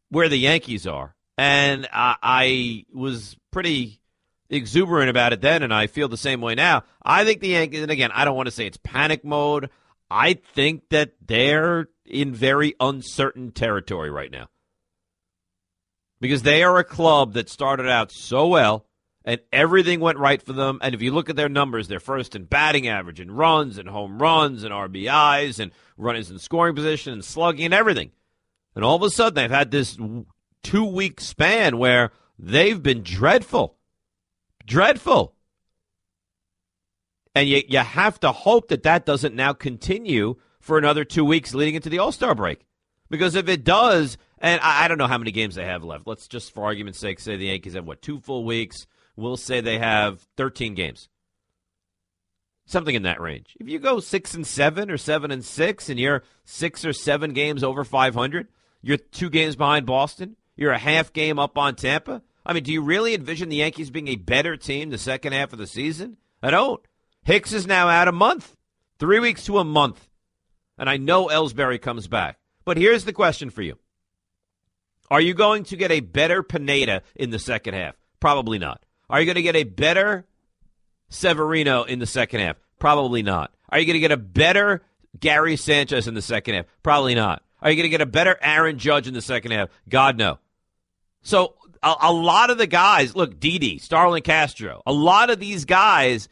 where the Yankees are. And I was pretty exuberant about it then, and I feel the same way now. I think the Yankees, and again, I don't want to say it's panic mode. I think that they're in very uncertain territory right now. Because they are a club that started out so well, and everything went right for them. And if you look at their numbers, they're first in batting average and runs and home runs and RBIs and runners in scoring position and slugging and everything. And all of a sudden, they've had this 2-week span where they've been dreadful. Dreadful. And you have to hope that that doesn't now continue for another 2 weeks leading into the All-Star break. Because if it does, and I don't know how many games they have left. Let's just, for argument's sake, say the Yankees have, 2 full weeks. We'll say they have 13 games. something in that range. If you go 6-7 or 7-6, and you're 6 or 7 games over 500, you're 2 games behind Boston. You're a half game up on Tampa. I mean, do you really envision the Yankees being a better team the second half of the season? I don't. Hicks is now out a month, 3 weeks to a month, and I know Ellsbury comes back. But here's the question for you. Are you going to get a better Pineda in the second half? Probably not. Are you going to get a better Severino in the second half? Probably not. Are you going to get a better Gary Sanchez in the second half? Probably not. Are you going to get a better Aaron Judge in the second half? God, no. So a lot of the guys, look, Didi, Starlin Castro, a lot of these guys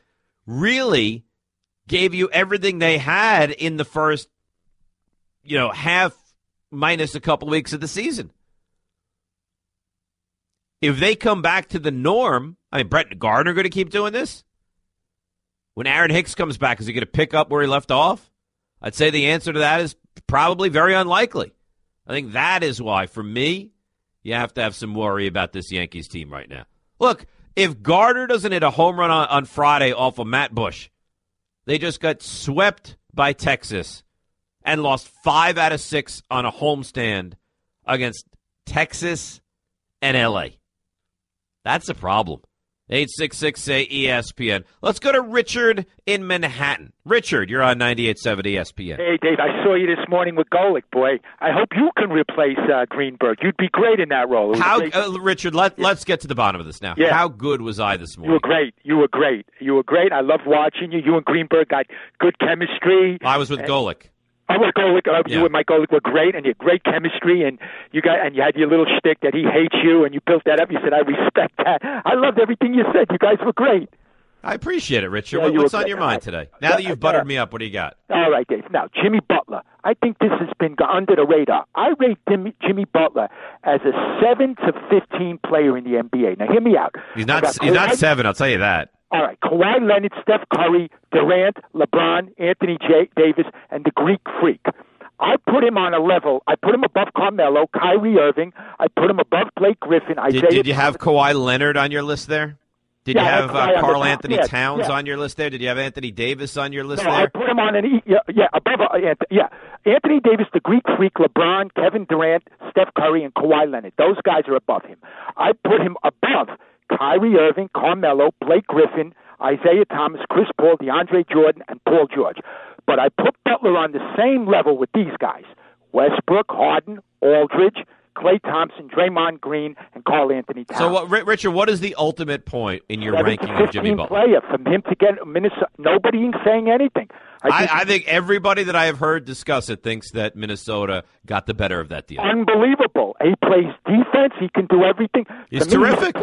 really gave you everything they had in the first, half minus a couple weeks of the season. If they come back to the norm, I mean, Brett Gardner going to keep doing this? When Aaron Hicks comes back, is he going to pick up where he left off? I'd say the answer to that is probably very unlikely. I think that is why, for me, you have to have some worry about this Yankees team right now. Look, if Gardner doesn't hit a home run on Friday off of Matt Bush, they just got swept by Texas and lost 5 out of 6 on a homestand against Texas and L.A. That's a problem. 866-ESPN. Let's go to Richard in Manhattan. Richard, you're on 98.7 ESPN. Hey, Dave, I saw you this morning with Golick, boy. I hope you can replace Greenberg. You'd be great in that role. Richard, let's get to the bottom of this now. Yeah. How good was I this morning? You were great. I loved watching you. You and Greenberg got good chemistry. I was with Golick. I was Golick. You and Mike Golick were great, and you had great chemistry, and you had your little shtick that he hates you, and you built that up. You said, I respect that. I loved everything you said. You guys were great. I apprite it, Richard. Yeah, What's on your mind today? Now that you've buttered me up, what do you got? All right, Dave. Now, Jimmy Butler. I think this has been under the radar. I rate Jimmy Butler as a 7 to 15 player in the NBA. Now, hear me out. He's not 7, I'll tell you that. All right, Kawhi Leonard, Steph Curry, Durant, LeBron, Anthony Davis, and the Greek Freak. I put him on a level. I put him above Carmelo, Kyrie Irving. I put him above Blake Griffin. Did you have Kawhi Leonard on your list there? Did you have Karl Anthony Towns on your list there? Did you have Anthony Davis on your list there? I put him on above Anthony Davis, the Greek Freak, LeBron, Kevin Durant, Steph Curry, and Kawhi Leonard. Those guys are above him. I put him above Kyrie Irving, Carmelo, Blake Griffin, Isaiah Thomas, Chris Paul, DeAndre Jordan, and Paul George. But I put Butler on the same level with these guys: Westbrook, Harden, Aldridge, Klay Thompson, Draymond Green, and Karl Anthony Towns. So, Richard, what is the ultimate point in your ranking of Jimmy Butler? Player from him to get Minnesota. Nobody saying anything. I think everybody that I have heard discuss it thinks that Minnesota got the better of that deal. Unbelievable. He plays defense. He can do everything. He's terrific.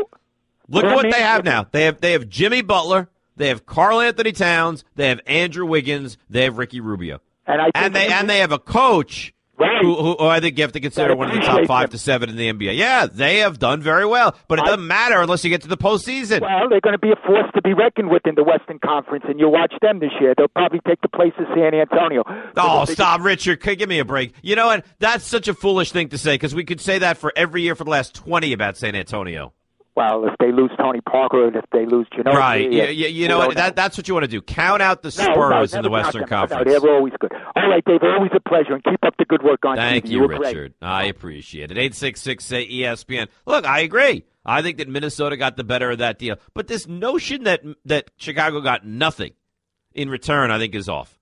Look at what they have now. They have Jimmy Butler. They have Karl Anthony Towns. They have Andrew Wiggins. They have Ricky Rubio. And they have a coach who I think you have to consider one of the top 5 to 7 in the NBA. Yeah, they have done very well, but it doesn't matter unless you get to the postseason. Well, they're going to be a force to be reckoned with in the Western Conference, and you watch them this year. They'll probably take the place of San Antonio. Oh, stop, Richard. Give me a break. You know what? That's such a foolish thing to say, because we could say that for every year for the last 20 about San Antonio. Well, if they lose Tony Parker and if they lose Ginobili. Right. You know what? That's what you want to do. Count out the Spurs in the Western Conference. No, they're always good. All right, Dave, always a pleasure, and keep up the good work on TV. Thank you, Richard. I appreciate it. 866-ESPN. Look, I agree. I think that Minnesota got the better of that deal. But this notion that Chicago got nothing in return, I think, is off.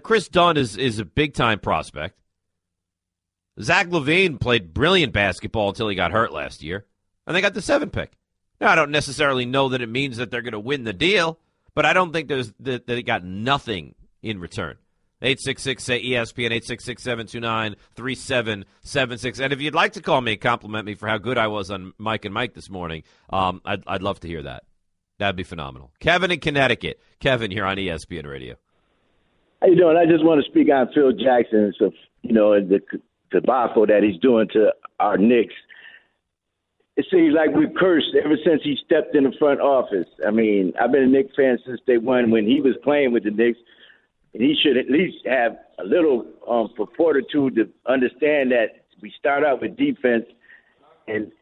Chris Dunn is a big-time prospect. Zach LaVine played brilliant basketball until he got hurt last year. And they got the 7 pick. Now, I don't necessarily know that it means that they're going to win the deal, but I don't think that they got nothing in return. 866-ESPN, 866-729-3776. And if you'd like to call me and compliment me for how good I was on Mike and Mike this morning, I'd love to hear that. That'd be phenomenal. Kevin in Connecticut. Kevin, here on ESPN Radio. How you doing? I just want to speak on Phil Jackson, so, the debacle that he's doing to our Knicks. It seems like we've cursed ever since he stepped in the front office. I mean, I've been a Knicks fan since day one when he was playing with the Knicks. And he should at least have a little fortitude to understand that we start out with defense. And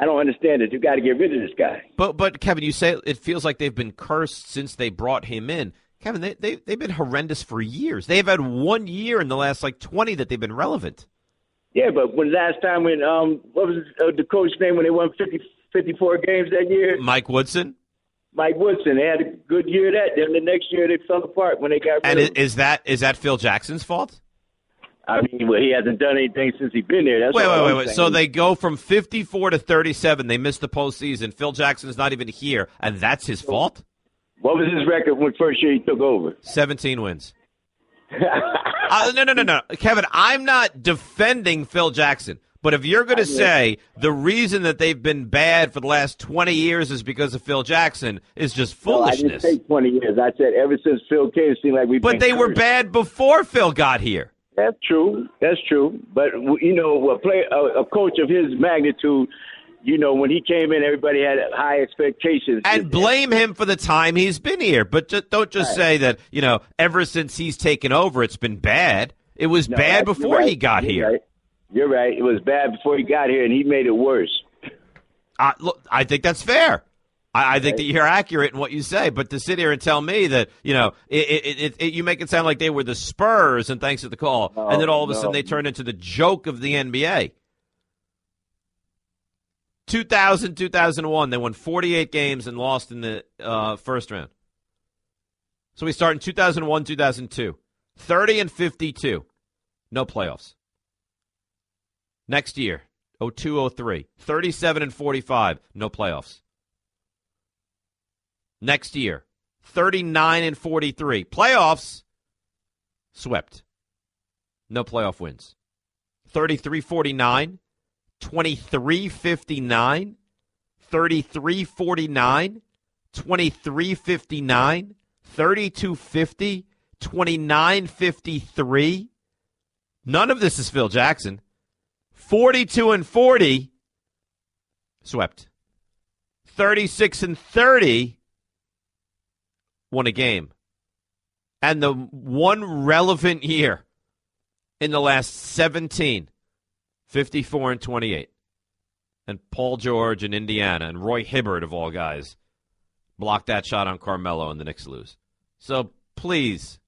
I don't understand it. You got to get rid of this guy. But Kevin, you say it feels like they've been cursed since they brought him in. Kevin, they've been horrendous for years. They've had 1 year in the last 20 that they've been relevant. Yeah, but when last time when what was the coach's name when they won 54 games that year? Mike Woodson. Mike Woodson. They had a good year then the next year they fell apart when they got rid of him. Is that Phil Jackson's fault? I mean, well, he hasn't done anything since he's been there. That's wait. So they go from 54 to 37. They miss the postseason. Phil Jackson's not even here, and that's his fault? What was his record when first year he took over? 17 wins. No. Kevin, I'm not defending Phil Jackson. But if you're going to say the reason that they've been bad for the last 20 years is because of Phil Jackson is just foolishness. No, I didn't say 20 years. I said ever since Phil came, it seemed like we've been But they were bad before Phil got here. That's true. But, a coach of his magnitude, when he came in, everybody had high expectations. And blame him for the time he's been here. But don't just say that, ever since he's taken over, it's been bad. It was bad before he got here. Right. You're right. It was bad before he got here, and he made it worse. Look, I think that's fair. I think that you're accurate in what you say, but to sit here and tell me that, you make it sound like they were the Spurs, and thanks for the call, and then all of a sudden they turned into the joke of the NBA. 2000, 2001, they won 48 games and lost in the first round. So we start in 2001, 2002. 30 and 52. No playoffs. Next year, 02-03, 37 and 45, no playoffs. Next year, 39 and 43, playoffs, swept. No playoff wins. 33-49, 23-59, 33-49, 23-59, 32-50, 29-53. None of this is Phil Jackson. 42 and 40, swept. 36 and 30, won a game. And the one relevant year in the last 17, 54 and 28. And Paul George in Indiana and Roy Hibbert, of all guys, blocked that shot on Carmelo and the Knicks lose. So please,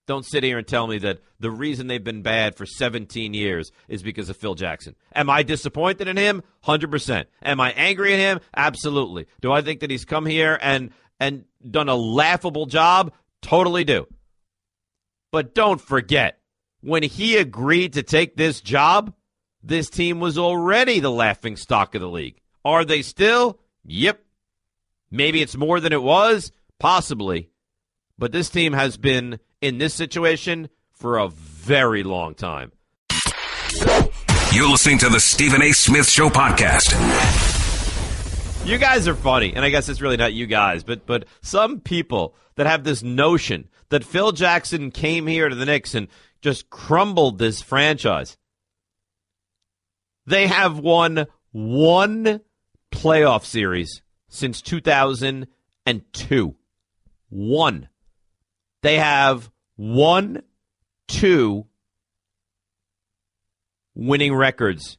don't sit here and tell me that the reason they've been bad for 17 years is because of Phil Jackson. Am I disappointed in him? 100%. Am I angry at him? Absolutely. Do I think that he's come here and done a laughable job? Totally do. But don't forget, when he agreed to take this job, this team was already the laughing stock of the league. Are they still? Yep. Maybe it's more than it was? Possibly. But this team has been in this situation for a very long time. You're listening to the Stephen A. Smith Show podcast. You guys are funny, and I guess it's really not you guys, but some people that have this notion that Phil Jackson came here to the Knicks and just crumbled this franchise. They have won 1 playoff series since 2002. 1. They have 2 winning records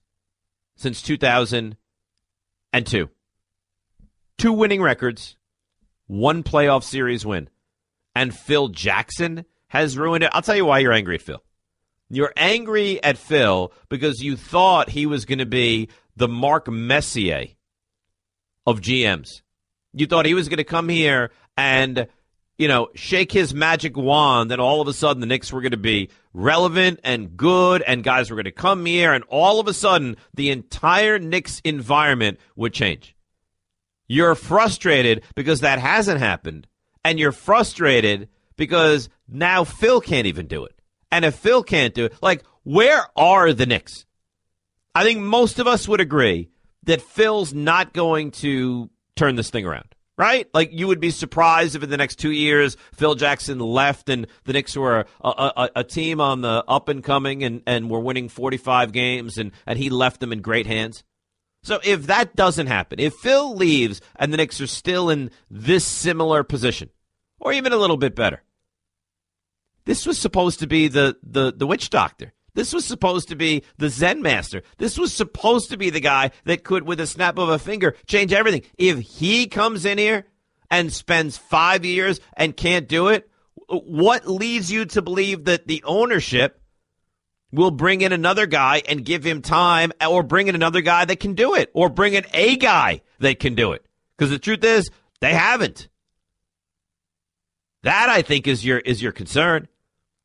since 2002. 2 winning records, 1 playoff series win. And Phil Jackson has ruined it. I'll tell you why you're angry at Phil. You're angry at Phil because you thought he was going to be the Mark Messier of GMs. You thought he was going to come here and, shake his magic wand, and all of a sudden the Knicks were going to be relevant and good, and guys were going to come here, and all of a sudden the entire Knicks environment would change. You're frustrated because that hasn't happened, and you're frustrated because now Phil can't even do it. And if Phil can't do it, where are the Knicks? I think most of us would agree that Phil's not going to turn this thing around, right? You would be surprised if in the next 2 years Phil Jackson left and the Knicks were a team on the up and coming and were winning 45 games and he left them in great hands. So if that doesn't happen, if Phil leaves and the Knicks are still in this similar position, or even a little bit better, this was supposed to be the witch doctor. This was supposed to be the Zen master. This was supposed to be the guy that could, with a snap of a finger, change everything. If he comes in here and spends 5 years and can't do it, what leads you to believe that the ownership will bring in another guy and give him time, or bring in another guy that can do it, or bring in a guy that can do it? Because the truth is, they haven't. That, I think, is your concern.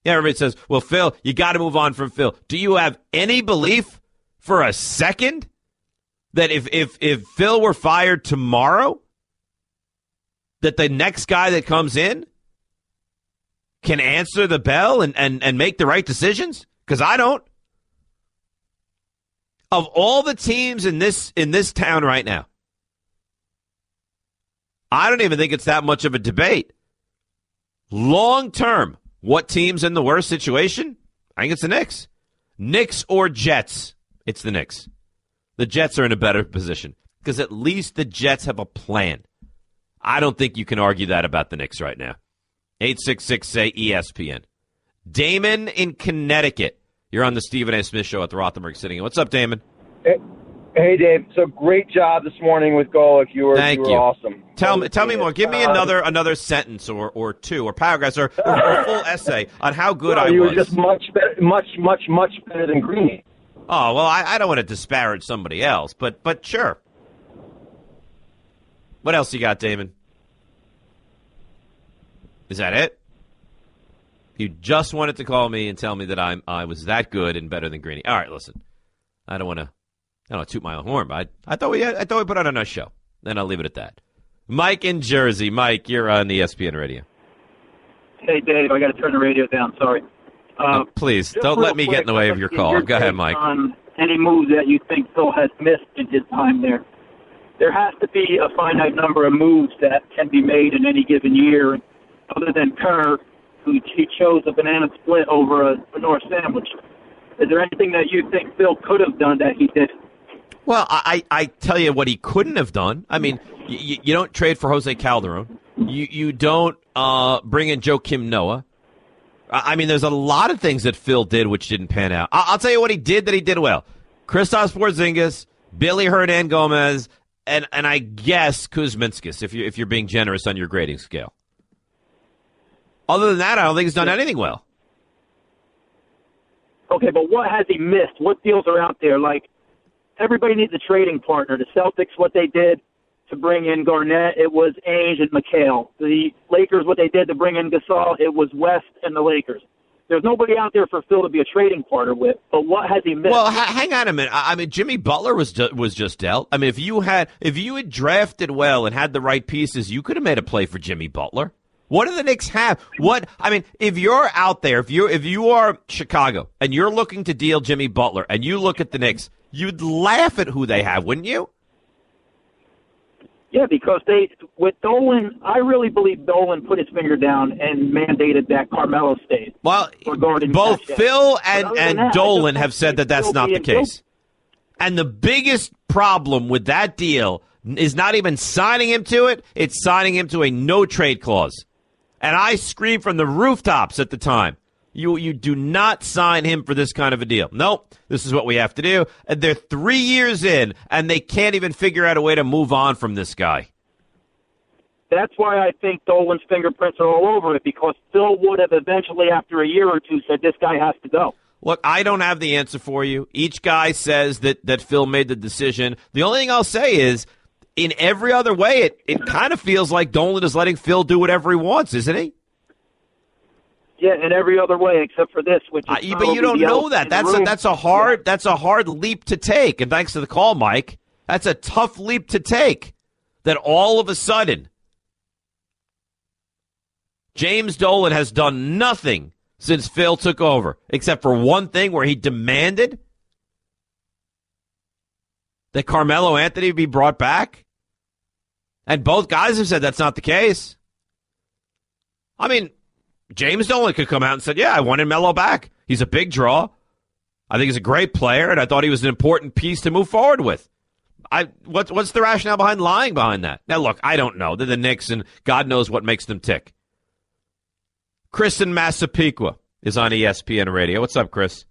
Yeah, everybody says, well, Phil, you got to move on from Phil. Do you have any belief for a second that if Phil were fired tomorrow, that the next guy that comes in can answer the bell and make the right decisions? Because I don't. Of all the teams in this town right now, I don't even think it's that much of a debate. Long term, what team's in the worst situation? I think it's the Knicks. Knicks or Jets? It's the Knicks. The Jets are in a better position because at least the Jets have a plan. I don't think you can argue that about the Knicks right now. 866-SAY-ESPN. Damon in Connecticut. You're on the Stephen A. Smith Show at the Rothenberg Sitting In. What's up, Damon? Hey, Dave. So great job this morning with Golick. You were awesome. Tell me more. Give me another sentence or two or paragraphs or full essay on how good I was. You were just much better, much better than Greeny. Oh, well, I don't want to disparage somebody else, but sure. What else you got, Damon? Is that it? You just wanted to call me and tell me that I was that good and better than Greeny. All right, listen. I don't want to toot my own horn, but I thought we put on a nice show. Then I'll leave it at that. Mike in Jersey. Mike, you're on the ESPN radio. Hey, Dave, I got to turn the radio down. Sorry. Please, don't let me get in the way of your call. Go ahead, Mike. On any moves that you think Phil has missed in his time there. There has to be a finite number of moves that can be made in any given year. Other than Kerr, who he chose a banana split over a North sandwich. Is there anything that you think Phil could have done that he didn't? Well, I tell you what he couldn't have done. I mean, you don't trade for Jose Calderon. You don't bring in Joakim Noah. I mean, there's a lot of things that Phil did which didn't pan out. I'll tell you what he did that he did well. Kristaps Porzingis, Billy Hernangomez, and I guess Kuzminskis, if you're being generous on your grading scale. Other than that, I don't think he's done anything well. Okay, but what has he missed? What deals are out there? Like, everybody needs a trading partner. The Celtics, what they did to bring in Garnett, it was Ainge and McHale. The Lakers, what they did to bring in Gasol, it was West and the Lakers. There's nobody out there for Phil to be a trading partner with. But what has he missed? Well, hang on a minute. I mean, Jimmy Butler was just dealt. I mean, if you had drafted well and had the right pieces, you could have made a play for Jimmy Butler. What do the Knicks have? If you're out there, if you are Chicago and you're looking to deal Jimmy Butler and you look at the Knicks, you'd laugh at who they have, wouldn't you? Yeah, because with Dolan, I really believe Dolan put his finger down and mandated that Carmelo stayed. Well, both Phil and Dolan have said that that's not the case. And the biggest problem with that deal is not even signing him to it, it's signing him to a no-trade clause. And I screamed from the rooftops at the time, you do not sign him for this kind of a deal. Nope, this is what we have to do. And they're 3 years in, and they can't even figure out a way to move on from this guy. That's why I think Dolan's fingerprints are all over it, because Phil would have eventually, after a year or two, said this guy has to go. Look, I don't have the answer for you. Each guy says that Phil made the decision. The only thing I'll say is, in every other way, it kind of feels like Dolan is letting Phil do whatever he wants, isn't he? Yeah, in every other way except for this, which is but you don't know that. That's a hard leap to take. And thanks to the call, Mike, that's a tough leap to take. That all of a sudden, James Dolan has done nothing since Phil took over, except for one thing where he demanded that Carmelo Anthony be brought back? And both guys have said that's not the case. I mean, James Dolan could come out and say, yeah, I wanted Melo back. He's a big draw. I think he's a great player, and I thought he was an important piece to move forward with. What's the rationale behind lying behind that? Now, look, I don't know. They're the Knicks, and God knows what makes them tick. Chris in Massapequa is on ESPN Radio. What's up, Chris?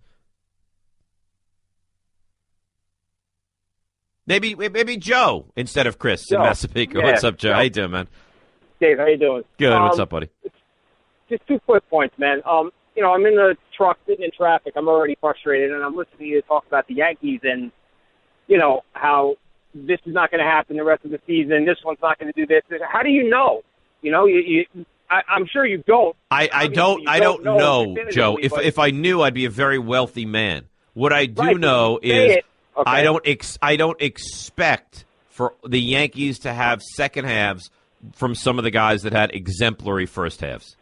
Maybe Joe instead of Chris in Massapequa. Yeah, What's up, Joe? How you doing, man? Dave, how you doing? Good. What's up, buddy? just 2 quick points, man. You know, I'm in the truck sitting in traffic. I'm already frustrated, and I'm listening to you talk about the Yankees and, you know, how this is not going to happen the rest of the season. This one's not going to do this. How do you know? You know, I'm sure you don't. I don't know, Joe. If I knew, I'd be a very wealthy man. What I do know is I don't expect for the Yankees to have second halves from some of the guys that had exemplary first halves.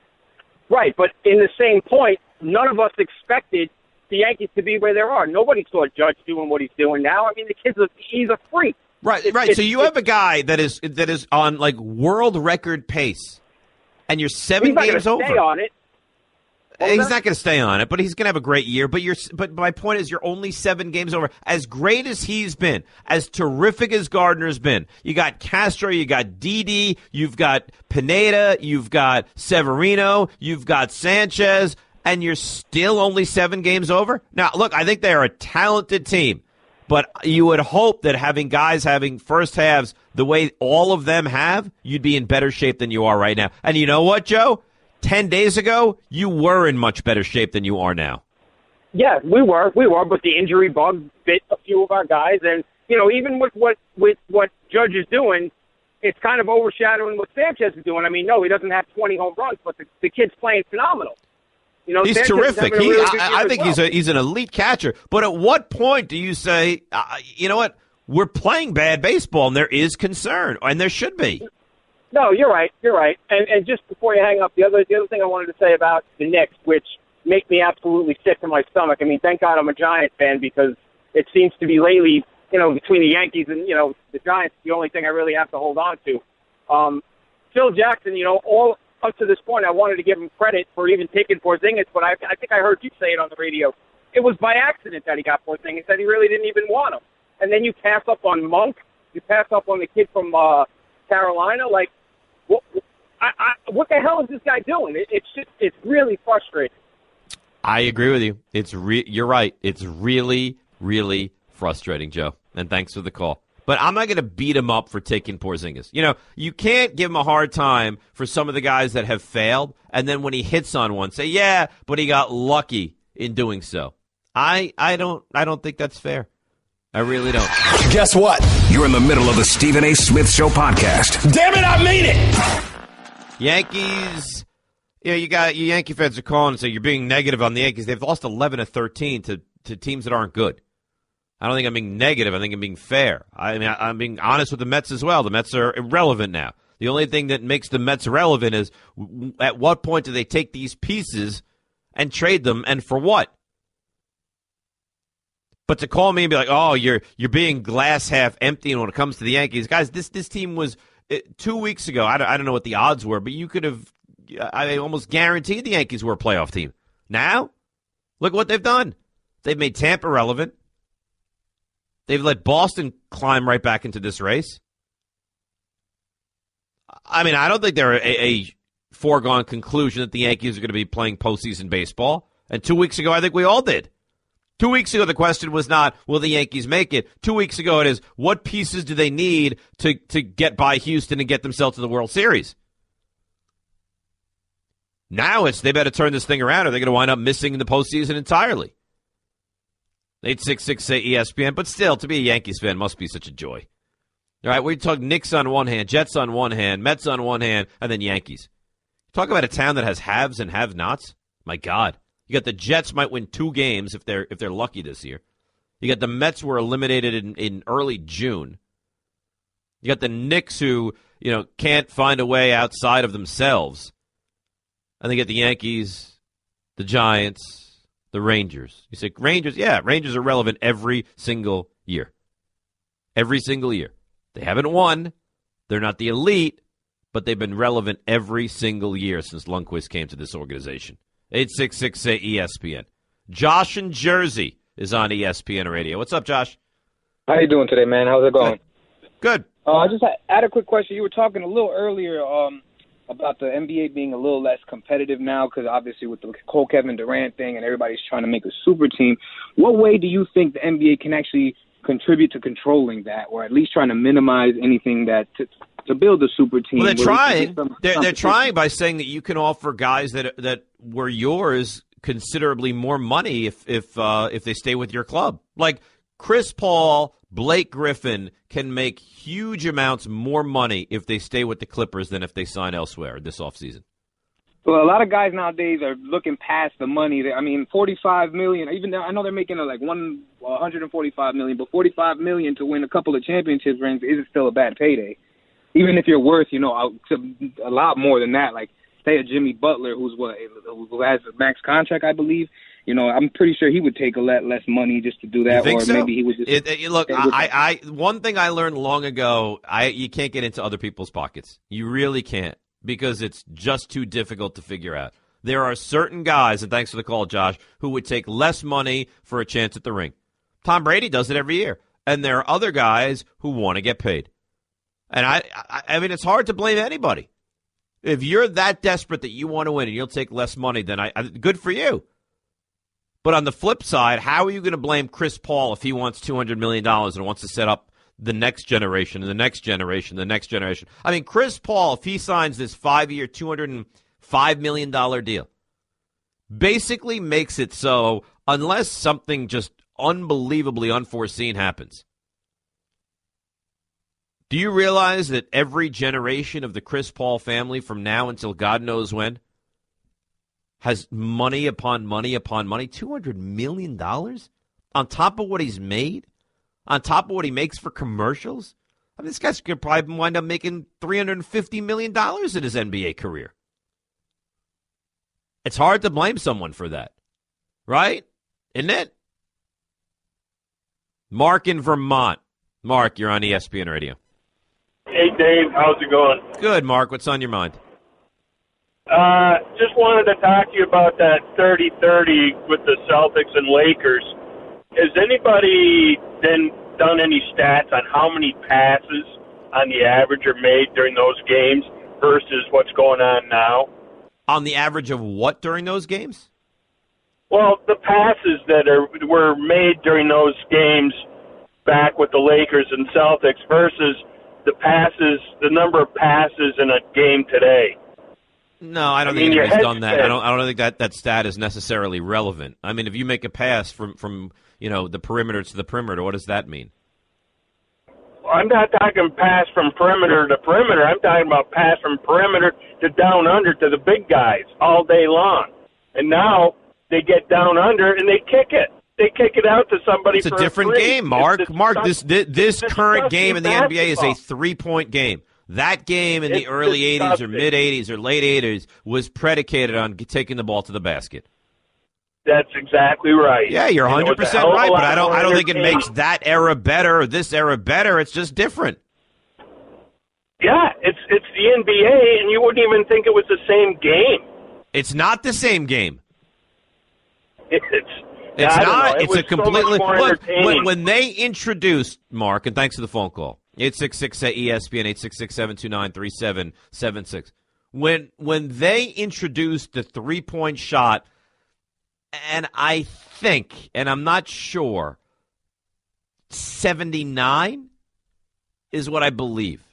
Right, but in the same point, none of us expected the Yankees to be where they are. Nobody saw Judge doing what he's doing now. I mean, he's a freak. Right. So you have a guy that is on like world record pace, and you're 7 games over. Stay on it. He's not going to stay on it, but he's going to have a great year. But my point is, you're only 7 games over. As great as he's been, as terrific as Gardner's been, you got Castro, you got Didi, you've got Pineda, you've got Severino, you've got Sanchez, and you're still only 7 games over. Now, look, I think they are a talented team, but you would hope that having guys having first halves the way all of them have, you'd be in better shape than you are right now. And you know what, Joe? 10 days ago, you were in much better shape than you are now. Yeah, we were, but the injury bug bit a few of our guys, and you know, even with what Judge is doing, it's kind of overshadowing what Sanchez is doing. I mean, no, he doesn't have 20 home runs, but the kid's playing phenomenal. You know, he's Sanchez terrific. I think well. he's an elite catcher. But at what point do you say, you know what, we're playing bad baseball, and there is concern, and there should be. No, you're right. And just before you hang up, the other thing I wanted to say about the Knicks, which make me absolutely sick to my stomach. I mean, thank God I'm a Giants fan, because it seems to be lately, you know, between the Yankees and, you know, the Giants, the only thing I really have to hold on to. Phil Jackson, you know, all up to this point, I wanted to give him credit for even taking Porzingis, but I think I heard you say it on the radio. It was by accident that he got Porzingis, that he really didn't even want him. And then you pass up on Monk, you pass up on the kid from Carolina, like, what the hell is this guy doing? It's really frustrating. I agree with you. You're right. It's really, really frustrating, Joe. And thanks for the call. But I'm not going to beat him up for taking Porzingis. You know, you can't give him a hard time for some of the guys that have failed, and then when he hits on one, say, yeah, but he got lucky in doing so. I don't think that's fair. I really don't. Guess what? You're in the middle of the Stephen A. Smith Show podcast. Damn it, I mean it! Yankees, you know, you got your Yankee fans are calling and say you're being negative on the Yankees. They've lost 11 of 13 to teams that aren't good. I don't think I'm being negative. I think I'm being fair. I mean, I'm being honest with the Mets as well. The Mets are irrelevant now. The only thing that makes the Mets relevant is at what point do they take these pieces and trade them, and for what? But to call me and be like, oh, you're being glass half empty when it comes to the Yankees. Guys, this team was 2 weeks ago. I don't know what the odds were, but you could have almost guaranteed the Yankees were a playoff team. Now, look what they've done. They've made Tampa relevant. They've let Boston climb right back into this race. I mean, I don't think they're a foregone conclusion that the Yankees are going to be playing postseason baseball. And 2 weeks ago, I think we all did. 2 weeks ago, the question was not, will the Yankees make it? 2 weeks ago, it is, what pieces do they need to get by Houston and get themselves to the World Series? Now it's, they better turn this thing around or they're going to wind up missing the postseason entirely. 866 say ESPN, but still, to be a Yankees fan must be such a joy. All right, we talk Knicks on one hand, Jets on one hand, Mets on one hand, and then Yankees. Talk about a town that has haves and have-nots. My God. You got the Jets might win 2 games if they're lucky this year. You got the Mets who were eliminated in early June. You got the Knicks who, you know, can't find a way outside of themselves. And they get the Yankees, the Giants, the Rangers. You say Rangers, yeah, Rangers are relevant every single year. Every single year. They haven't won. They're not the elite, but they've been relevant every single year since Lundqvist came to this organization. 866 say ESPN. Josh in Jersey is on ESPN Radio. What's up, Josh? How you doing today, man? How's it going? Good. I just had a quick question. You were talking a little earlier about the NBA being a little less competitive now because obviously with the whole Kevin Durant thing and everybody's trying to make a super team. What way do you think the NBA can actually contribute to controlling that, or at least trying to minimize anything that to build a super team. Well, they're where we can trying. get some They're competition. trying by saying that you can offer guys that were yours considerably more money if they stay with your club. Like Chris Paul, Blake Griffin can make huge amounts more money if they stay with the Clippers than if they sign elsewhere this offseason. Well, a lot of guys nowadays are looking past the money. I mean, $45 million. Even though I know they're making $145 million, but $45 million to win a couple of championship rings isn't still a bad payday. Even if you're worth, a lot more than that. Like, say a Jimmy Butler, who has a max contract, I believe. I'm pretty sure he would take a lot less money just to do that, You think or so? maybe he would just. Look, one thing I learned long ago, you can't get into other people's pockets. You really can't, because it's just too difficult to figure out. There are certain guys, and thanks for the call, Josh, who would take less money for a chance at the ring. Tom Brady does it every year, and there are other guys who want to get paid. And I mean, it's hard to blame anybody. If you're that desperate that you want to win and you'll take less money, then good for you. But on the flip side, how are you going to blame Chris Paul if he wants $200 million and wants to set up the next generation and the next generation, the next generation? I mean, Chris Paul, if he signs this 5-year, $205 million deal, basically makes it so unless something just unbelievably unforeseen happens. Do you realize that every generation of the Chris Paul family from now until God knows when has money upon money upon money, $200 million on top of what he's made, on top of what he makes for commercials? I mean, this guy's going to probably wind up making $350 million in his NBA career. It's hard to blame someone for that, right? Isn't it? Mark in Vermont. Mark, you're on ESPN Radio. Hey, Dave. How's it going? Good, Mark. What's on your mind? Just wanted to talk to you about that 30-30 with the Celtics and Lakers. Has anybody then done any stats on how many passes on the average are made during those games versus what's going on now? On the average of what during those games? Well, the passes that were made during those games back with the Lakers and Celtics versus the number of passes in a game today. No, I don't think anybody's done that. I don't think that stat is necessarily relevant. I mean, if you make a pass from the perimeter to the perimeter, what does that mean? Well, I'm not talking pass from perimeter to perimeter. I'm talking about pass from perimeter to down under to the big guys all day long. And now they get down under and they kick it. They kick it out to somebody. It's for a different game, Mark. This current game in the NBA is a 3-point game. That game in the early 80s or mid-80s or late 80s was predicated on taking the ball to the basket. That's exactly right. Yeah, you're 100% right, but I don't think it makes that era better or this era better. It's just different. Yeah, it's the NBA, and you wouldn't even think it was the same game. It's not the same game. It's not. It's a So completely look. When they introduced, Mark, and thanks for the phone call. 866-ESPN, 866-729-3776. When they introduced the 3-point shot, and I think, and I'm not sure, 79 is what I believe.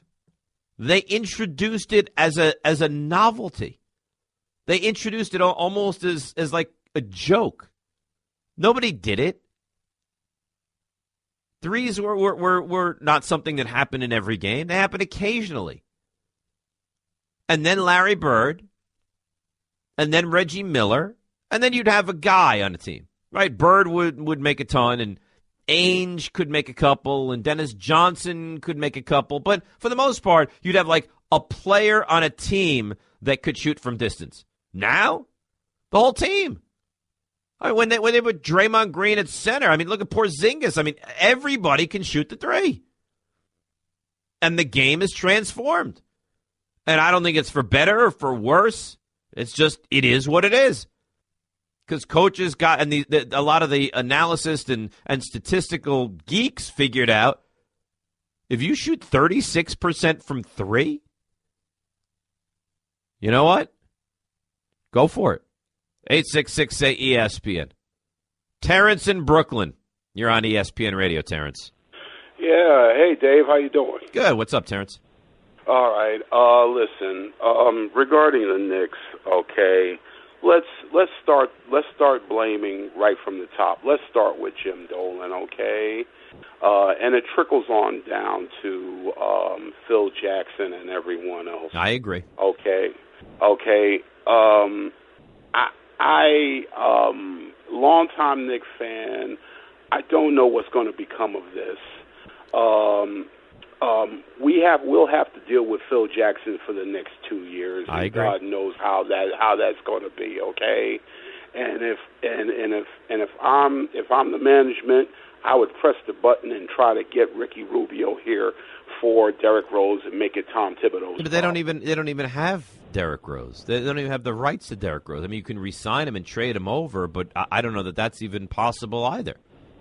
They introduced it as a novelty. They introduced it almost as like a joke. Nobody did it. Threes were not something that happened in every game. They happened occasionally. And then Larry Bird, and then Reggie Miller, and then you'd have a guy on the team, right? Bird would make a ton, and Ainge could make a couple, and Dennis Johnson could make a couple. But for the most part, you'd have like a player on a team that could shoot from distance. Now, the whole team. I mean, when they put Draymond Green at center, I mean, look at Porzingis. I mean, everybody can shoot the three. And the game is transformed. And I don't think it's for better or for worse. It's just, it is what it is. Because coaches got, and a lot of the analysis and statistical geeks figured out, if you shoot 36% from three, you know what? Go for it. 866-ESPN. Terrence in Brooklyn. You're on ESPN Radio, Terrence. Yeah. Hey, Dave. How you doing? Good. What's up, Terrence? All right. Listen. Regarding the Knicks, okay. Let's start blaming right from the top. Let's start with Jim Dolan, okay? And it trickles on down to Phil Jackson and everyone else. I agree. Okay. I longtime Knicks fan. I don't know what's going to become of this. We'll have to deal with Phil Jackson for the next 2 years. I agree. God knows how that's going to be. Okay, and if I'm the management, I would press the button and try to get Ricky Rubio here for Derrick Rose and make it Tom Thibodeau's. But they don't even have Derrick Rose. They don't even have the rights to Derrick Rose. I mean, you can re-sign him and trade him over, but I don't know that that's even possible either.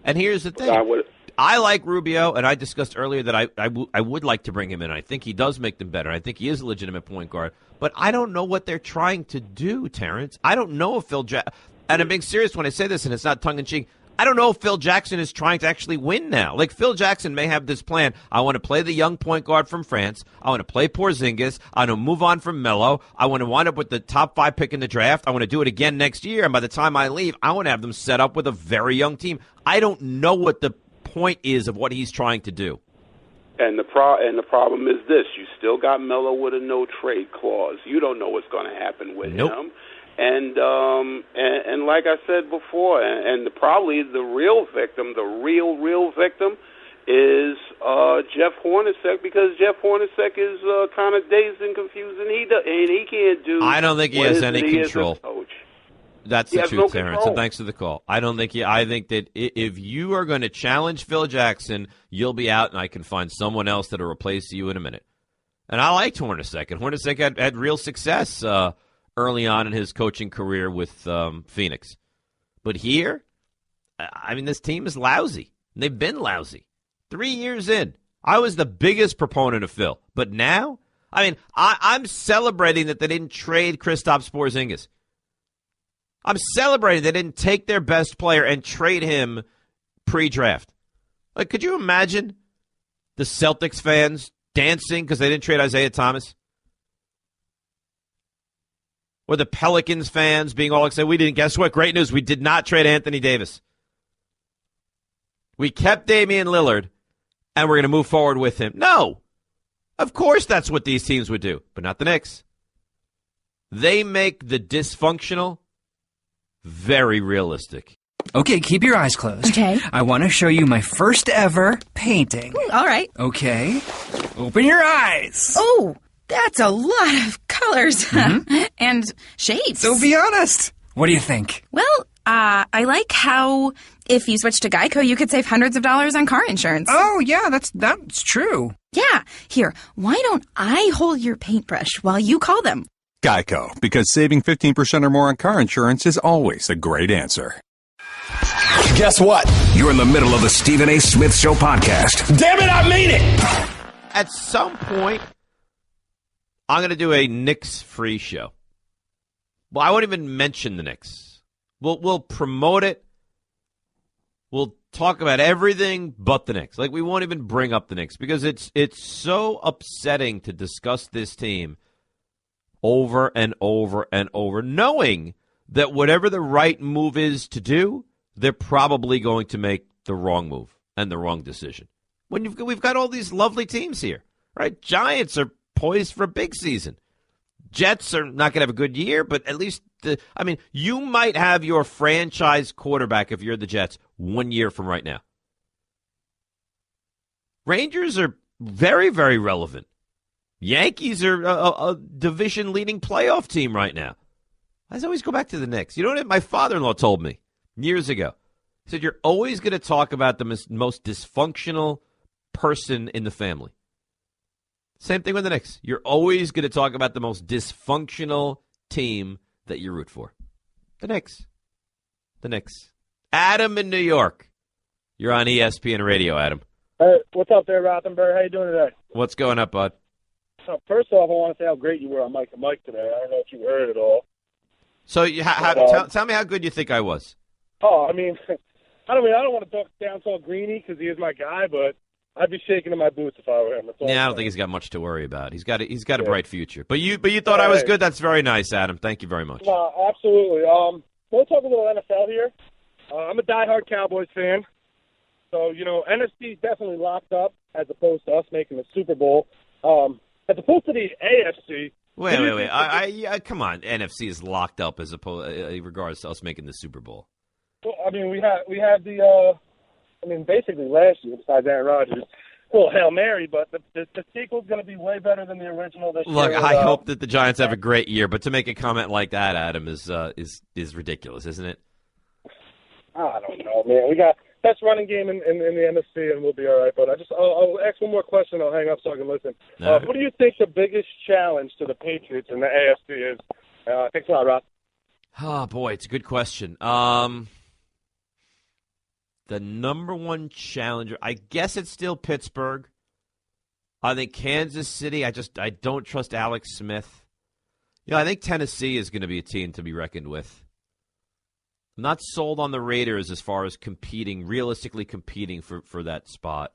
And here's the thing. I like Rubio, and I discussed earlier that I would like to bring him in. I think he does make them better. I think he is a legitimate point guard. But I don't know what they're trying to do, Terrence. I don't know if Phil Jackson, and I'm being serious when I say this, and it's not tongue-in-cheek, I don't know if Phil Jackson is trying to actually win now. Like, Phil Jackson may have this plan. I want to play the young point guard from France. I want to play Porzingis. I want to move on from Melo. I want to wind up with the top 5 pick in the draft. I want to do it again next year. And by the time I leave, I want to have them set up with a very young team. I don't know what the point is of what he's trying to do. And the problem is this: you still got Melo with a no trade clause. You don't know what's going to happen with him. And like I said before, and probably the real victim is Jeff Hornacek, because Jeff Hornacek is kind of dazed and confused, and he can't do. I don't think he has any control. That's the truth, Terrence. Control. And thanks for the call. I think that if you are going to challenge Phil Jackson, you'll be out, and I can find someone else that'll replace you in a minute. And I liked Hornacek, and Hornacek had real success early on in his coaching career with Phoenix. But here, I mean, this team is lousy. They've been lousy. 3 years in, I was the biggest proponent of Phil. But now, I mean, I'm celebrating that they didn't trade Kristaps Porzingis. I'm celebrating they didn't take their best player and trade him pre-draft. Like, could you imagine the Celtics fans dancing because they didn't trade Isaiah Thomas? Or the Pelicans fans being all excited, we didn't. Guess what? Great news. We did not trade Anthony Davis. We kept Damian Lillard, and we're going to move forward with him. No. Of course that's what these teams would do, but not the Knicks. They make the dysfunctional very realistic. Okay, keep your eyes closed. Okay. I want to show you my first ever painting. All right. Okay. Open your eyes. Oh, that's a lot of colors and shapes. So be honest. What do you think? Well, I like how if you switch to Geico, you could save hundreds of dollars on car insurance. Oh, yeah, that's true. Yeah. Here, why don't I hold your paintbrush while you call them? Geico, because saving 15% or more on car insurance is always a great answer. Guess what? You're in the middle of the Stephen A. Smith Show podcast. Damn it, I mean it! At some point, I'm going to do a Knicks free show. Well, I won't even mention the Knicks. We'll promote it. We'll talk about everything but the Knicks. Like, we won't even bring up the Knicks because it's so upsetting to discuss this team over and over and over, knowing that whatever the right move is to do, they're probably going to make the wrong move and the wrong decision. When we've got all these lovely teams here, right? Giants are poised for a big season. Jets are not going to have a good year, but at least, you might have your franchise quarterback if you're the Jets 1 year from right now. Rangers are very, very relevant. Yankees are a division-leading playoff team right now. I always go back to the Knicks. You know what my father-in-law told me years ago? He said, you're always going to talk about the most dysfunctional person in the family. Same thing with the Knicks. You're always going to talk about the most dysfunctional team that you root for. The Knicks. The Knicks. Adam in New York. You're on ESPN Radio, Adam. Hey, what's up there, Rothenberg? How you doing today? What's going up, bud? So first off, I want to say how great you were on Mike and Mike today. I don't know if you heard it all. So tell me how good you think I was. Oh, I don't want to talk down to Greeny because he is my guy, but I'd be shaking in my boots if I were him. Yeah, I don't think he's got much to worry about. He's got a bright future. But you thought I was good. That's very nice, Adam. Thank you very much. No, absolutely. We'll talk a little NFL here. I'm a diehard Cowboys fan. So, NFC is definitely locked up as opposed to us making the Super Bowl. As opposed to the AFC. Wait. Come on. NFC is locked up as opposed in regards to us making the Super Bowl. Well, I mean, we have the basically last year, besides Aaron Rodgers, well, Hail Mary, but the sequel's going to be way better than the original this year. Look, I hope that the Giants have a great year, but to make a comment like that, Adam, is ridiculous, isn't it? I don't know, man. We got best running game in the NFC, and we'll be all right. But I'll ask one more question. I'll hang up so I can listen. What do you think the biggest challenge to the Patriots in the AFC is? Thanks a lot, Rob. Oh, boy, it's a good question. The number one challenger, I guess it's still Pittsburgh. I think Kansas City, I don't trust Alex Smith. I think Tennessee is going to be a team to be reckoned with. I'm not sold on the Raiders as far as realistically competing for that spot.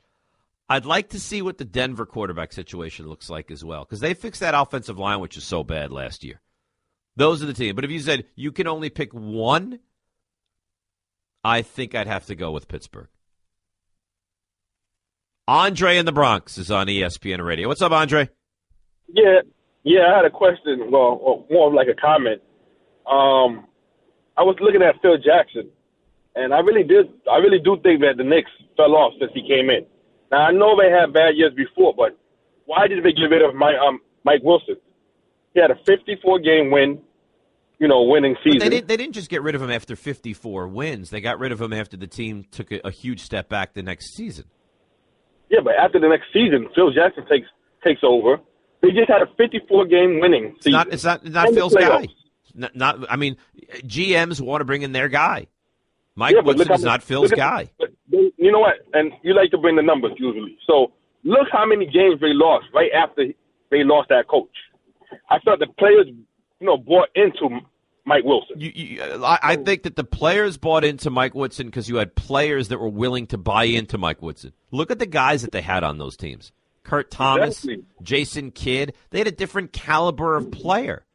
I'd like to see what the Denver quarterback situation looks like as well, because they fixed that offensive line, which was so bad last year. Those are the teams. But if you said you can only pick one, I think I'd have to go with Pittsburgh. Andre in the Bronx is on ESPN Radio. What's up, Andre? Yeah, I had a question, well, more of like a comment. I was looking at Phil Jackson, and I really do think that the Knicks fell off since he came in. Now, I know they had bad years before, but why did they get rid of Mike Wilson? He had a 54-game winning season. But they didn't just get rid of him after 54 wins. They got rid of him after the team took a huge step back the next season. Yeah, but after the next season, Phil Jackson takes over. They just had a 54-game winning season. It's not Phil's guy. GMs want to bring in their guy. Mike Woodson is not Phil's guy. But you know what? And you like to bring the numbers usually. So look how many games they lost right after they lost that coach. I thought the players, bought into Mike Wilson. I think that the players bought into Mike Woodson because you had players that were willing to buy into Mike Woodson. Look at the guys that they had on those teams. Kurt Thomas, Jason Kidd. They had a different caliber of player.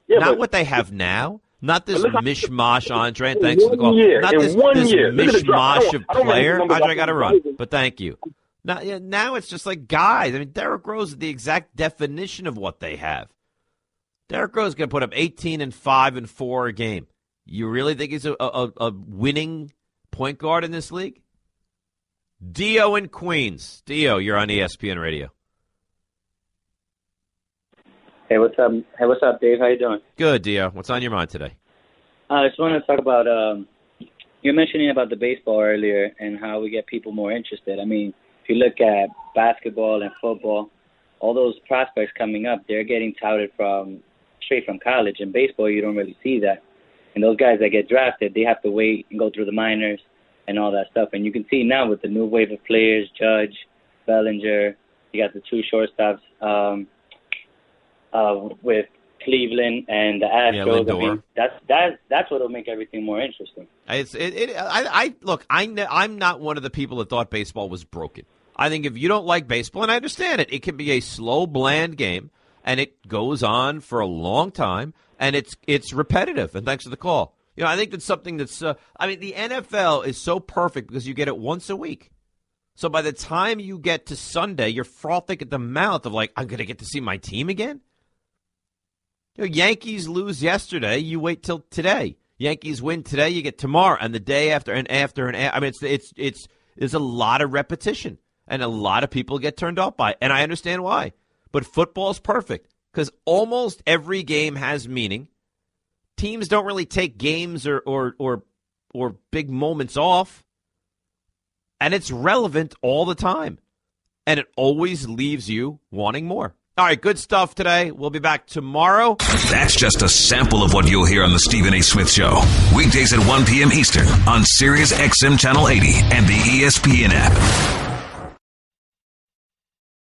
Yeah, not what they have now. Not this mishmash, Andre, and thanks for the call. Not this mishmash of player. Andre, I got to run, but thank you. Now it's just like guys. Derrick Rose is the exact definition of what they have. Derrick Rose is going to put up 18 and 5 and 4 a game. You really think he's a winning point guard in this league? Dio in Queens. Dio, you're on ESPN Radio. Hey, what's up, Dave? How you doing? Good, Dio. What's on your mind today? I just want to talk about, you were mentioning about the baseball earlier and how we get people more interested. If you look at basketball and football, all those prospects coming up, they're getting touted straight from college. In baseball, you don't really see that. And those guys that get drafted, they have to wait and go through the minors and all that stuff. And you can see now with the new wave of players, Judge, Bellinger, you got the two shortstops, with Cleveland and the Astros. That's what will make everything more interesting. Look, I'm not one of the people that thought baseball was broken. I think if you don't like baseball, and I understand it, it can be a slow, bland game, and it goes on for a long time, and it's repetitive. And thanks for the call. I think that's something that's. The NFL is so perfect because you get it once a week. So by the time you get to Sunday, you're frothing at the mouth of like, I'm going to get to see my team again. Yankees lose yesterday, you wait till today. Yankees win today, you get tomorrow, and the day after, and after, and after. It's a lot of repetition, and a lot of people get turned off by it, and I understand why. But football is perfect because almost every game has meaning. Teams don't really take games or big moments off, and it's relevant all the time, and it always leaves you wanting more. All right, good stuff today. We'll be back tomorrow. That's just a sample of what you'll hear on the Stephen A. Smith Show. Weekdays at 1 p.m. Eastern on Sirius XM Channel 80 and the ESPN app.